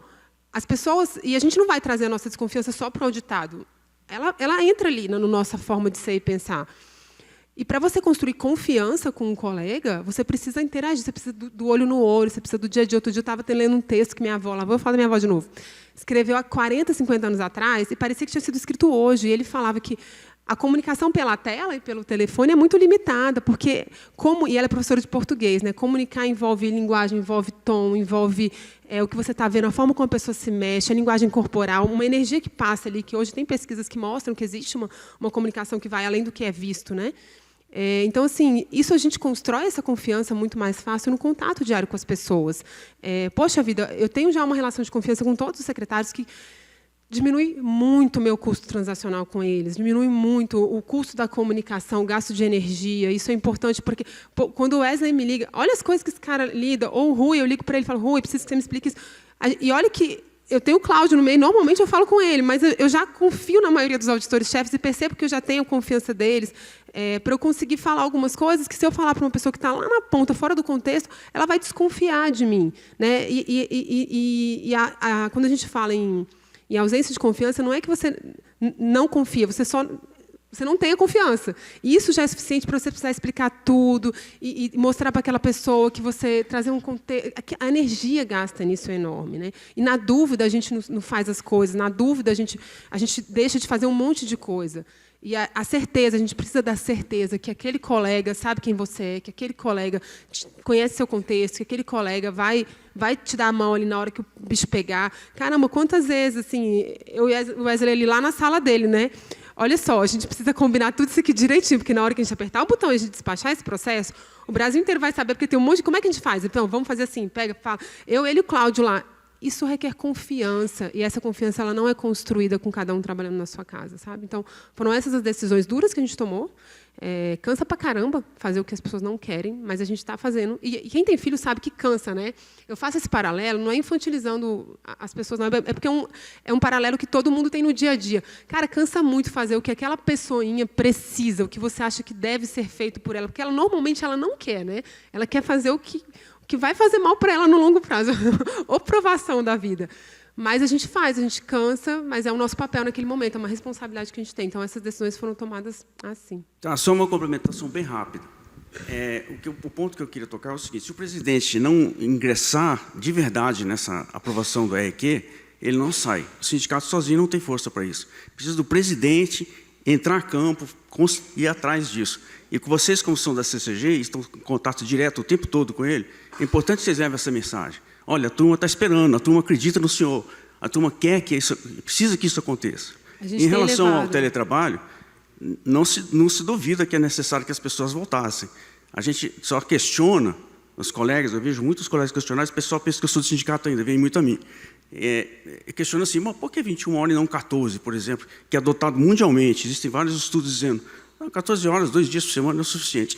as pessoas... E a gente não vai trazer a nossa desconfiança só para o auditado. Ela entra ali na nossa forma de ser e pensar. E, para você construir confiança com um colega, você precisa interagir, você precisa do olho no olho, você precisa do dia a dia. Outro dia eu estava lendo um texto que minha avó, lá vou falar da minha avó de novo, escreveu há 40, 50 anos atrás, e parecia que tinha sido escrito hoje. E ele falava que a comunicação pela tela e pelo telefone é muito limitada, porque, e ela é professora de português, né? Comunicar envolve linguagem, envolve tom, envolve o que você está vendo, a forma como a pessoa se mexe, a linguagem corporal, uma energia que passa ali, que hoje tem pesquisas que mostram que existe uma comunicação que vai além do que é visto, né? Então, assim, isso a gente constrói essa confiança muito mais fácil no contato diário com as pessoas. Poxa vida, eu tenho já uma relação de confiança com todos os secretários que diminui muito o meu custo transacional com eles, diminui muito o custo da comunicação, o gasto de energia. Isso é importante, porque quando o Wesley me liga, olha as coisas que esse cara lida, ou o Rui, eu ligo para ele e falo, Rui, preciso que você me explique isso. E olha que eu tenho o Cláudio no meio, normalmente eu falo com ele, mas eu já confio na maioria dos auditores-chefes e percebo que eu já tenho confiança deles, para eu conseguir falar algumas coisas que, se eu falar para uma pessoa que está lá na ponta, fora do contexto, ela vai desconfiar de mim, né? Quando a gente fala em ausência de confiança, não é que você não confia, você não tem a confiança. E isso já é suficiente para você precisar explicar tudo e mostrar para aquela pessoa que você trazer um contexto. A energia gasta nisso é enorme, né? E, na dúvida, a gente não faz as coisas. Na dúvida, a gente deixa de fazer um monte de coisa. E a certeza, a gente precisa da certeza que aquele colega sabe quem você é, que aquele colega conhece seu contexto, que aquele colega vai te dar a mão ali na hora que o bicho pegar. Caramba, quantas vezes, assim, eu e o Wesley ali lá na sala dele, né? Olha só, a gente precisa combinar tudo isso aqui direitinho, porque na hora que a gente apertar o botão e a gente despachar esse processo, o Brasil inteiro vai saber, porque tem um monte de... Como é que a gente faz? Então, vamos fazer assim, pega, fala. Ele e o Cláudio lá. Isso requer confiança, e essa confiança ela não é construída com cada um trabalhando na sua casa, sabe? Então, foram essas as decisões duras que a gente tomou. Cansa pra caramba fazer o que as pessoas não querem, mas a gente está fazendo. E quem tem filho sabe que cansa, né? Eu faço esse paralelo, não é infantilizando as pessoas, não, é porque é um paralelo que todo mundo tem no dia a dia. Cara, cansa muito fazer o que aquela pessoinha precisa, o que você acha que deve ser feito por ela, porque normalmente ela não quer, né? Ela quer fazer o que vai fazer mal para ela no longo prazo, ou provação da vida. Mas a gente cansa, mas é o nosso papel naquele momento, é uma responsabilidade que a gente tem. Então, essas decisões foram tomadas assim. Tá, só uma complementação bem rápida. O ponto que eu queria tocar é o seguinte: se o presidente não ingressar de verdade nessa aprovação do EEQ, ele não sai. O sindicato sozinho não tem força para isso. Precisa do presidente entrar a campo, ir atrás disso. E com vocês, como são da CCG, estão em contato direto o tempo todo com ele, é importante que vocês levem essa mensagem. Olha, a turma está esperando, a turma acredita no senhor, a turma quer que isso, precisa que isso aconteça. Em relação ao teletrabalho, não se duvida que é necessário que as pessoas voltassem. A gente só questiona os colegas, eu vejo muitos colegas questionar, o pessoal pensa que eu sou do sindicato ainda, vem muito a mim. Questiona assim, mas por que 21 horas e não 14, por exemplo, que é adotado mundialmente? Existem vários estudos dizendo Não, 14 horas, 2 dias por semana é o suficiente.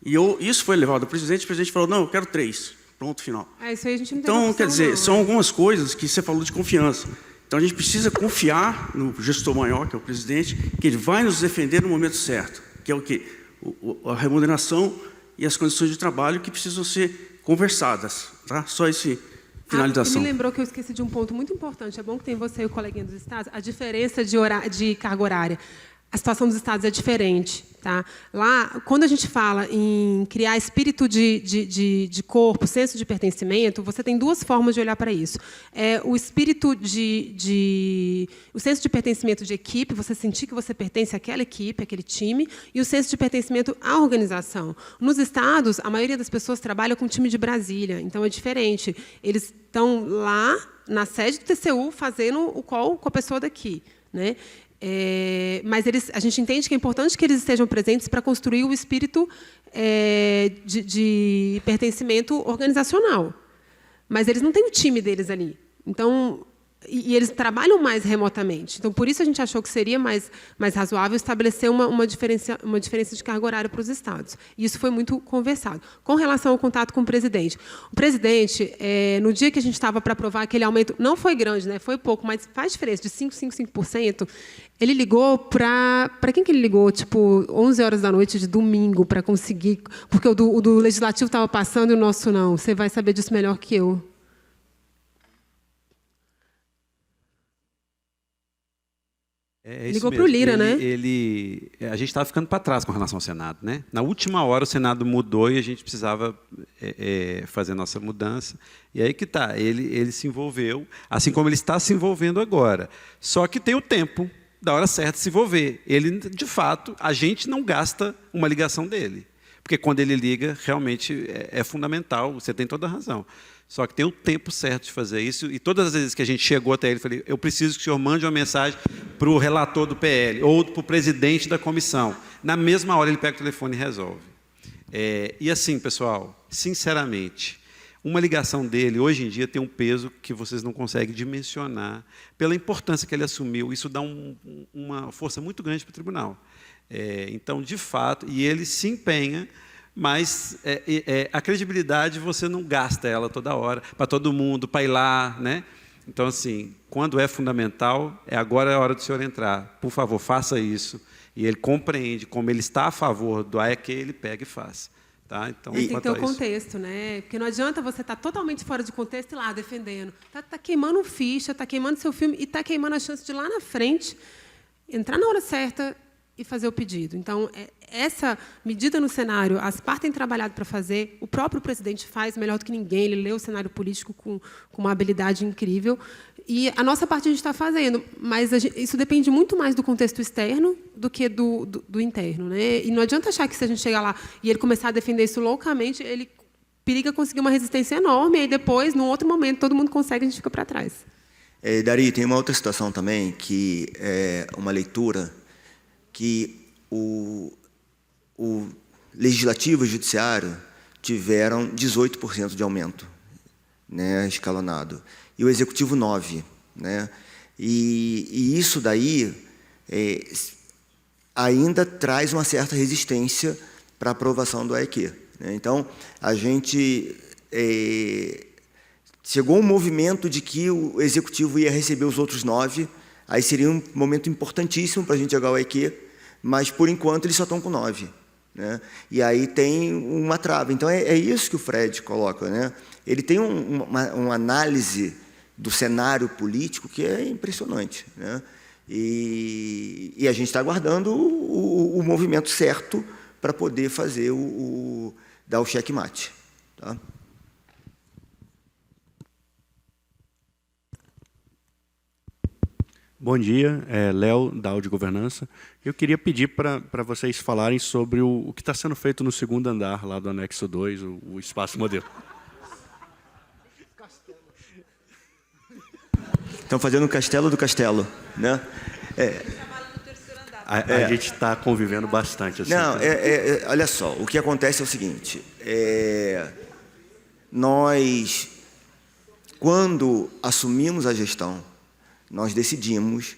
E isso foi levado ao presidente, o presidente falou, não, eu quero 3, pronto, final. Isso aí a gente não tem Então, opção, quer dizer, não, são algumas coisas que você falou de confiança. Então, a gente precisa confiar no gestor maior, que é o presidente, que ele vai nos defender no momento certo, que é o quê? A remuneração e as condições de trabalho que precisam ser conversadas. Tá? Só essa finalização. Me lembrou que eu esqueci de um ponto muito importante. É bom que tem você e o coleguinha dos estados. A diferença de carga horária. A situação dos estados é diferente. Tá? Lá, quando a gente fala em criar espírito de corpo, senso de pertencimento, você tem 2 formas de olhar para isso. O espírito o senso de pertencimento de equipe, você sentir que você pertence àquela equipe, àquele time, e o senso de pertencimento à organização. Nos estados, a maioria das pessoas trabalha com o time de Brasília, então é diferente. Eles estão lá na sede do TCU fazendo o call com a pessoa daqui, né? Mas a gente entende que é importante que eles estejam presentes para construir o espírito de pertencimento organizacional. Mas eles não têm o time deles ali. Então, e eles trabalham mais remotamente. Então, por isso a gente achou que seria mais razoável estabelecer uma diferença de carga horária para os estados. E isso foi muito conversado. Com relação ao contato com o presidente. O presidente, no dia que a gente estava para aprovar aquele aumento, não foi grande, né? Foi pouco, mas faz diferença, de 5%, ele ligou para quem que ele ligou? Tipo, 11 horas da noite de domingo, para conseguir... Porque o do Legislativo estava passando e o nosso não. Você vai saber disso melhor que eu. Ligou para o Lira, né? A gente estava ficando para trás com relação ao Senado, né? Na última hora o Senado mudou e a gente precisava fazer nossa mudança. E aí que está, ele se envolveu, assim como ele está se envolvendo agora. Só que tem o tempo da hora certa de se envolver. Ele, de fato, a gente não gasta uma ligação dele. Porque quando ele liga, realmente é fundamental, você tem toda a razão. Só que tem o tempo certo de fazer isso, e todas as vezes que a gente chegou até ele, eu falei, eu preciso que o senhor mande uma mensagem para o relator do PL, ou para o presidente da comissão. Na mesma hora ele pega o telefone e resolve. E assim, pessoal, sinceramente, uma ligação dele, hoje em dia, tem um peso que vocês não conseguem dimensionar, pela importância que ele assumiu, isso dá uma força muito grande para o tribunal. Então, de fato, e ele se empenha, mas a credibilidade você não gasta ela toda hora, para todo mundo, para ir lá, né? Então, assim, quando é fundamental, agora é a hora do senhor entrar. Por favor, faça isso. E ele compreende como ele está a favor do AEQ, ele pega e faz. Tá? Então, tem que ter o contexto, né? Porque não adianta você estar totalmente fora de contexto e lá defendendo. Está queimando ficha, está queimando seu filme e está queimando a chance de lá na frente entrar na hora certa e fazer o pedido. Então, essa medida no cenário, as partes têm trabalhado para fazer, o próprio presidente faz melhor do que ninguém, ele lê o cenário político com uma habilidade incrível, e a nossa parte a gente está fazendo, mas isso depende muito mais do contexto externo do que do interno, né? E não adianta achar que se a gente chegar lá e ele começar a defender isso loucamente, ele periga conseguir uma resistência enorme, e aí depois, num outro momento, todo mundo consegue e a gente fica para trás. Dari, tem uma outra situação também, que é uma leitura que o Legislativo e o Judiciário tiveram 18% de aumento, né, escalonado, e o Executivo 9%. Né? E isso daí ainda traz uma certa resistência para a aprovação do AEQ. Né? Então, a gente... chegou um movimento de que o Executivo ia receber os outros 9%, aí seria um momento importantíssimo para a gente jogar o AEQ, mas, por enquanto, eles só estão com 9%. Né? E aí tem uma trava. Então, é isso que o Fred coloca. Né? Ele tem uma análise do cenário político que é impressionante. Né? E a gente está aguardando o movimento certo para poder fazer dar o checkmate. Tá? Bom dia, Léo, da Audi Governança. Eu queria pedir para vocês falarem sobre o que está sendo feito no segundo andar, lá do anexo 2, o espaço modelo. Estão fazendo o castelo do castelo, né? A gente está convivendo bastante. Assim, não, olha só, o que acontece é o seguinte, nós, quando assumimos a gestão, nós decidimos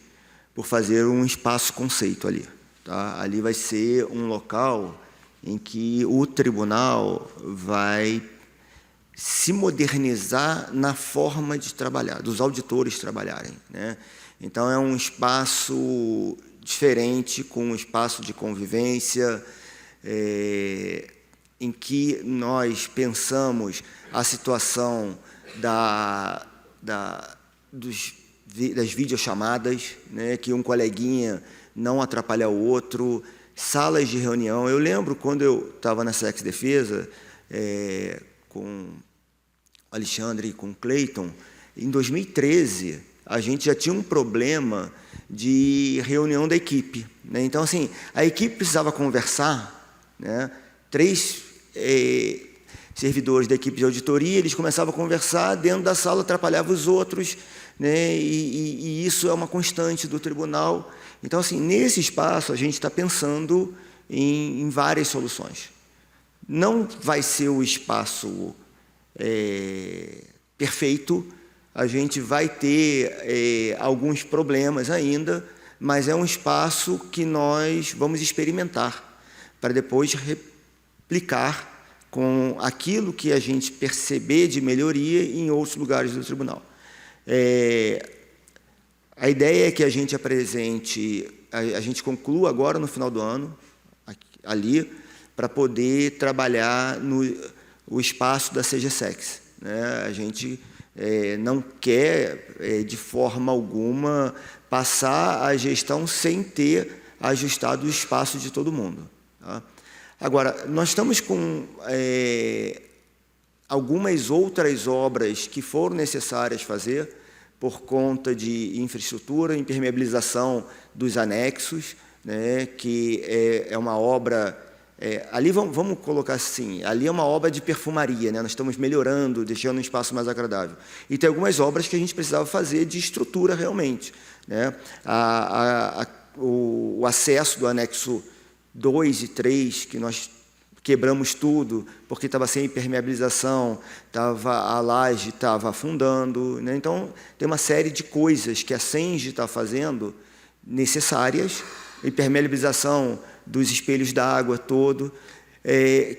por fazer um espaço-conceito ali. tá? Ali vai ser um local em que o tribunal vai se modernizar na forma de trabalhar, dos auditores trabalharem, né? Então, é um espaço diferente, com um espaço de convivência, em que nós pensamos a situação das videochamadas, né, que um coleguinha não atrapalha o outro, salas de reunião. Eu lembro quando eu estava na Sex Defesa, com o Alexandre e com o Cleiton, em 2013, a gente já tinha um problema de reunião da equipe, né? Então, assim, a equipe precisava conversar, né? 3 servidores da equipe de auditoria, eles começavam a conversar, dentro da sala atrapalhava os outros, né? E isso é uma constante do tribunal. Então, assim, nesse espaço, a gente está pensando em várias soluções. Não vai ser o espaço perfeito, a gente vai ter alguns problemas ainda, mas é um espaço que nós vamos experimentar, para depois replicar com aquilo que a gente perceber de melhoria em outros lugares do tribunal. A ideia é que a gente apresente, a gente conclua agora no final do ano, ali, para poder trabalhar o espaço da CGSEX, né? A gente não quer, de forma alguma, passar a gestão sem ter ajustado o espaço de todo mundo, tá? Agora, nós estamos com algumas outras obras que foram necessárias fazer por conta de infraestrutura, impermeabilização dos anexos, né, que é uma obra... ali vamos colocar assim, ali é uma obra de perfumaria, né? Nós estamos melhorando, deixando um espaço mais agradável. E tem algumas obras que a gente precisava fazer de estrutura realmente, né? O acesso do anexo 2 e 3, que nós quebramos tudo, porque estava sem impermeabilização, a laje estava afundando, né? Então, tem uma série de coisas que a Senge está fazendo necessárias, impermeabilização dos espelhos d'água todo,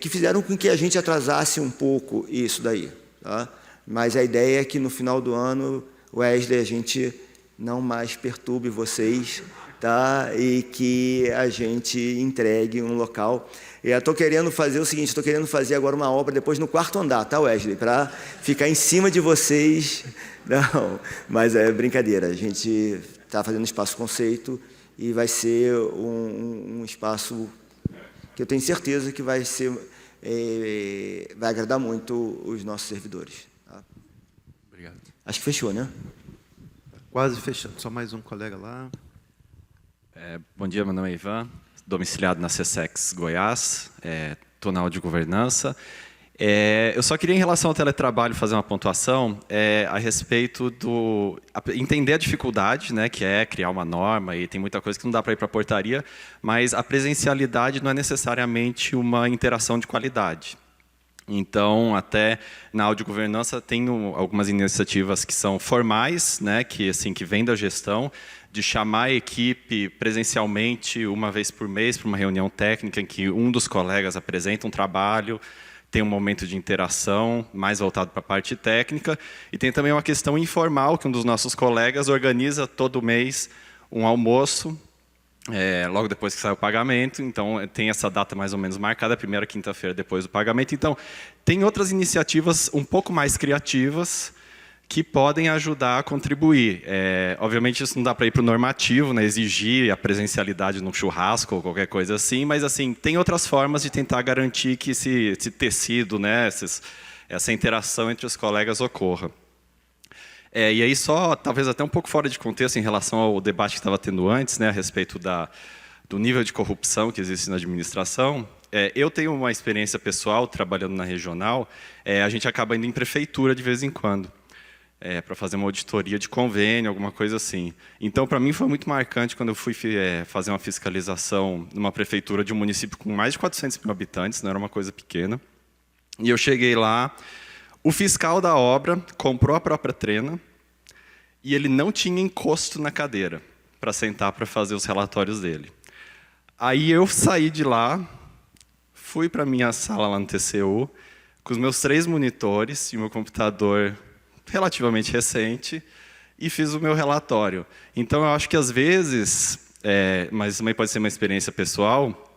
que fizeram com que a gente atrasasse um pouco isso daí, tá? Mas a ideia é que no final do ano, Wesley, a gente não mais perturbe vocês, tá? E que a gente entregue um local. Eu estou querendo fazer o seguinte, estou querendo fazer agora uma obra depois no 4º andar, tá, Wesley? Para ficar em cima de vocês. Não, mas é brincadeira, a gente está fazendo espaço conceito e vai ser um espaço que eu tenho certeza que vai agradar muito os nossos servidores. Tá? Obrigado. Acho que fechou, né? Quase fechando. Só mais um colega lá. Bom dia, meu nome é Ivan, domiciliado na CSEX Goiás, estou na Audiogovernança. Eu só queria, em relação ao teletrabalho, fazer uma pontuação a respeito do... entender a dificuldade, né, que é criar uma norma, e tem muita coisa que não dá para ir para a portaria, mas a presencialidade não é necessariamente uma interação de qualidade. Então, até na audiogovernança tem algumas iniciativas que são formais, né, que vêm da gestão, de chamar a equipe presencialmente uma vez por mês para uma reunião técnica em que um dos colegas apresenta um trabalho, tem um momento de interação mais voltado para a parte técnica, e tem também uma questão informal que um dos nossos colegas organiza todo mês um almoço, logo depois que sai o pagamento. Então, tem essa data mais ou menos marcada, a primeira quinta-feira depois do pagamento. Então, tem outras iniciativas um pouco mais criativas que podem ajudar a contribuir. Obviamente, isso não dá para ir para o normativo, né, exigir a presencialidade no churrasco ou qualquer coisa assim, mas assim, tem outras formas de tentar garantir que esse tecido, né, essa interação entre os colegas ocorra. E aí, só, talvez até um pouco fora de contexto em relação ao debate que estava tendo antes, né, a respeito do nível de corrupção que existe na administração. Eu tenho uma experiência pessoal trabalhando na regional, a gente acaba indo em prefeitura de vez em quando, para fazer uma auditoria de convênio, alguma coisa assim. Então, para mim, foi muito marcante quando eu fui fazer uma fiscalização numa prefeitura de um município com mais de 400 mil habitantes, não era uma coisa pequena. E eu cheguei lá, o fiscal da obra comprou a própria trena e ele não tinha encosto na cadeira para sentar para fazer os relatórios dele. Aí eu saí de lá, fui para a minha sala lá no TCU, com os meus 3 monitores e meu computador relativamente recente, e fiz o meu relatório. Então, eu acho que, às vezes, mas também pode ser uma experiência pessoal,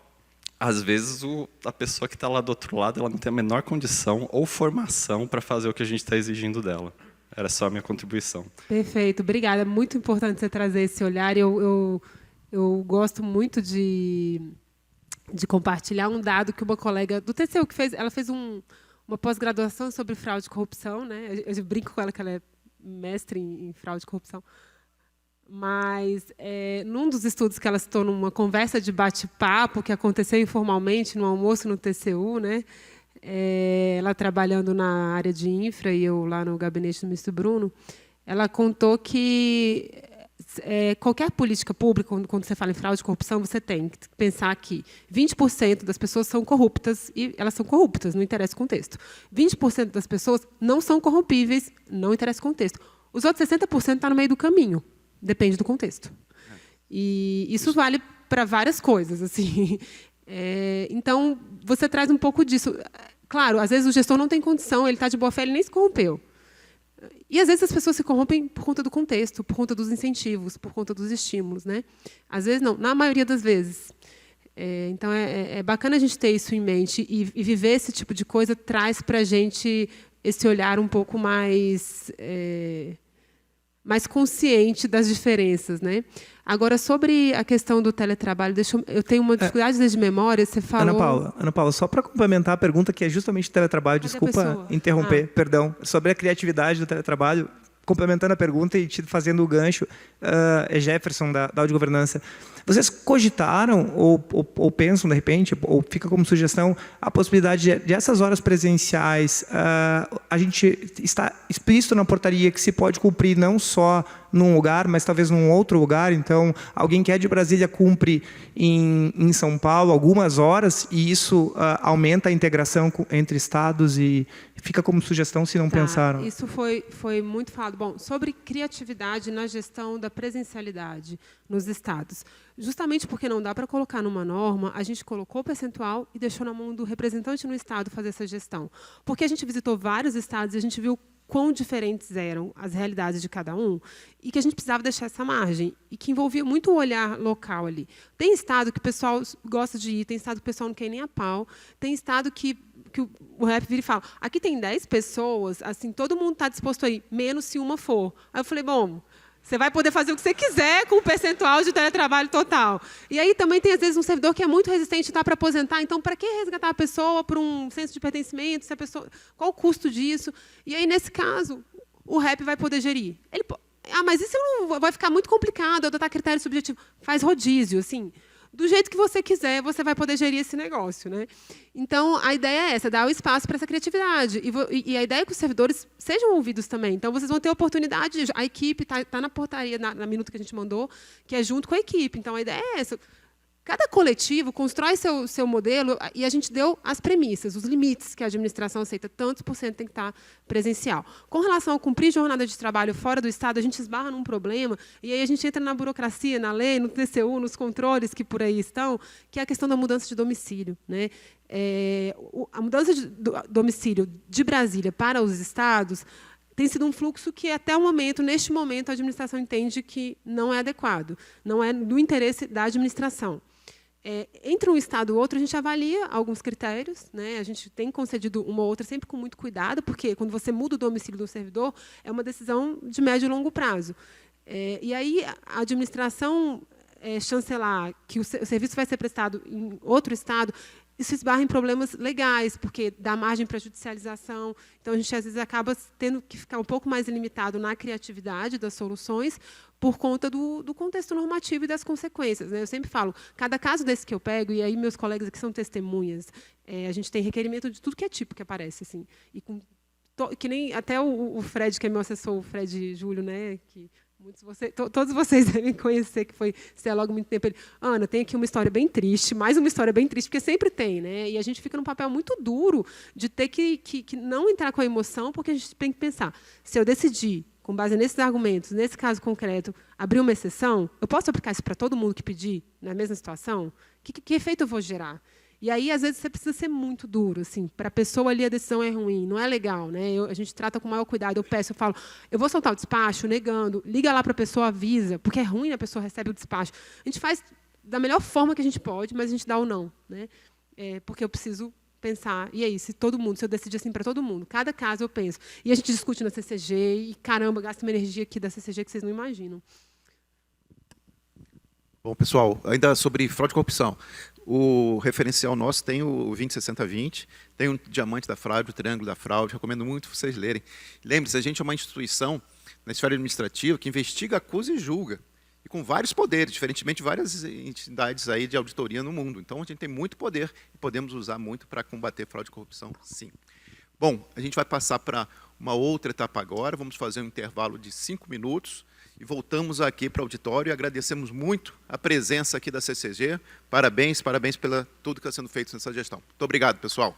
às vezes a pessoa que está lá do outro lado ela não tem a menor condição ou formação para fazer o que a gente está exigindo dela. Era só a minha contribuição. Perfeito, obrigada. É muito importante você trazer esse olhar. Eu gosto muito de compartilhar um dado que uma colega do TCU que fez. Ela fez uma pós-graduação sobre fraude e corrupção, né? Eu brinco com ela que ela é mestre em fraude e corrupção. Mas, num dos estudos que ela citou, numa conversa de bate-papo que aconteceu informalmente no almoço no TCU, né? Ela trabalhando na área de infra e eu lá no gabinete do ministro Bruno, ela contou que qualquer política pública, quando você fala em fraude e corrupção, você tem que pensar que 20% das pessoas são corruptas, e elas são corruptas, não interessa o contexto. 20% das pessoas não são corrompíveis, não interessa o contexto. Os outros 60% estão no meio do caminho, depende do contexto. E isso vale para várias coisas, assim. Então, você traz um pouco disso. Claro, às vezes o gestor não tem condição, ele está de boa fé, ele nem se corrompeu. E, às vezes, as pessoas se corrompem por conta do contexto, por conta dos incentivos, por conta dos estímulos, né? Às vezes, não. Na maioria das vezes. Então, é bacana a gente ter isso em mente. E viver esse tipo de coisa traz para a gente esse olhar um pouco mais consciente das diferenças, né? Agora, sobre a questão do teletrabalho, eu tenho uma dificuldade de memória, você falou... Ana Paula, só para complementar a pergunta, que é justamente o teletrabalho, desculpa interromper, perdão, sobre a criatividade do teletrabalho, complementando a pergunta e te fazendo o gancho, Jefferson, da Audiogovernança. Vocês cogitaram ou pensam, de repente, ou fica como sugestão, a possibilidade de essas horas presenciais, a gente está explícito na portaria que se pode cumprir não só num lugar, mas talvez num outro lugar. Então, alguém que é de Brasília cumpre em São Paulo algumas horas, e isso aumenta a integração entre estados, e fica como sugestão se não pensaram. Isso foi muito falado. Bom, sobre criatividade na gestão da presencialidade nos estados. Justamente porque não dá para colocar numa norma, a gente colocou o percentual e deixou na mão do representante no estado fazer essa gestão. Porque a gente visitou vários estados e a gente viu quão diferentes eram as realidades de cada um, e que a gente precisava deixar essa margem, e que envolvia muito o olhar local ali. Tem estado que o pessoal gosta de ir, tem estado que o pessoal não quer nem a pau, tem estado que o rep vira e fala, aqui tem 10 pessoas, assim, todo mundo está disposto a ir, menos se uma for. Aí eu falei, bom, você vai poder fazer o que você quiser com o percentual de teletrabalho total. E aí também tem, às vezes, um servidor que é muito resistente e está para aposentar. Então, para que resgatar a pessoa para um senso de pertencimento? Se a pessoa, qual o custo disso? E aí, nesse caso, o rep vai poder gerir. Mas isso não vai ficar muito complicado, adotar critério subjetivo. Faz rodízio, assim. Do jeito que você quiser, você vai poder gerir esse negócio, né? Então, a ideia é essa, dar o espaço para essa criatividade. E a ideia é que os servidores sejam ouvidos também. Então, vocês vão ter a oportunidade, a equipe está na portaria, na minuta que a gente mandou, que é junto com a equipe. Então, a ideia é essa. Cada coletivo constrói seu modelo, e a gente deu as premissas, os limites que a administração aceita. Tantos por cento tem que estar presencial. Com relação a cumprir jornada de trabalho fora do Estado, a gente esbarra num problema, e aí a gente entra na burocracia, na lei, no TCU, nos controles que por aí estão, que é a questão da mudança de domicílio, né? A mudança de domicílio de Brasília para os estados tem sido um fluxo que, até o momento, neste momento, a administração entende que não é adequado, não é do interesse da administração. Entre um estado e outro, a gente avalia alguns critérios, né? A gente tem concedido uma ou outra sempre com muito cuidado, porque, quando você muda o domicílio do servidor, é uma decisão de médio e longo prazo. E aí, a administração chancelar que o serviço vai ser prestado em outro estado, isso esbarra em problemas legais, porque dá margem para judicialização. Então, a gente, às vezes, acaba tendo que ficar um pouco mais limitado na criatividade das soluções, por conta do contexto normativo e das consequências, né? Eu sempre falo, cada caso desse que eu pego, e aí meus colegas aqui são testemunhas, a gente tem requerimento de tudo que é tipo que aparece, assim, e que nem até o Fred, que é meu assessor, o Fred Júlio, né, que todos vocês devem conhecer, que foi logo muito tempo. Ele, Ana, tem aqui uma história bem triste, mais uma história bem triste, porque sempre tem, né? E a gente fica num papel muito duro de ter que não entrar com a emoção, porque a gente tem que pensar, se eu decidir com base nesses argumentos, nesse caso concreto, abrir uma exceção, eu posso aplicar isso para todo mundo que pedir, na mesma situação? Que efeito eu vou gerar? E aí, às vezes, você precisa ser muito duro. Assim, para a pessoa ali, a decisão é ruim, não é legal. Né? A gente trata com o maior cuidado. Eu peço, eu falo, eu vou soltar o despacho, negando. Liga lá para a pessoa, avisa, porque é ruim, a pessoa recebe o despacho. A gente faz da melhor forma que a gente pode, mas a gente dá o não. Né? Porque eu preciso pensar, e aí, se eu decidir assim para todo mundo, cada caso eu penso. E a gente discute na CCG, e, caramba, gasta uma energia aqui da CCG que vocês não imaginam. Bom, pessoal, ainda sobre fraude e corrupção. O referencial nosso tem o 2060-20, tem o Diamante da Fraude, o Triângulo da Fraude, recomendo muito vocês lerem. Lembre-se, a gente é uma instituição na esfera administrativa que investiga, acusa e julga, e com vários poderes, diferentemente de várias entidades aí de auditoria no mundo. Então, a gente tem muito poder e podemos usar muito para combater fraude e corrupção, sim. Bom, a gente vai passar para uma outra etapa agora, vamos fazer um intervalo de 5 minutos, e voltamos aqui para o auditório e agradecemos muito a presença aqui da CCG. Parabéns, parabéns pela tudo que está sendo feito nessa gestão. Muito obrigado, pessoal.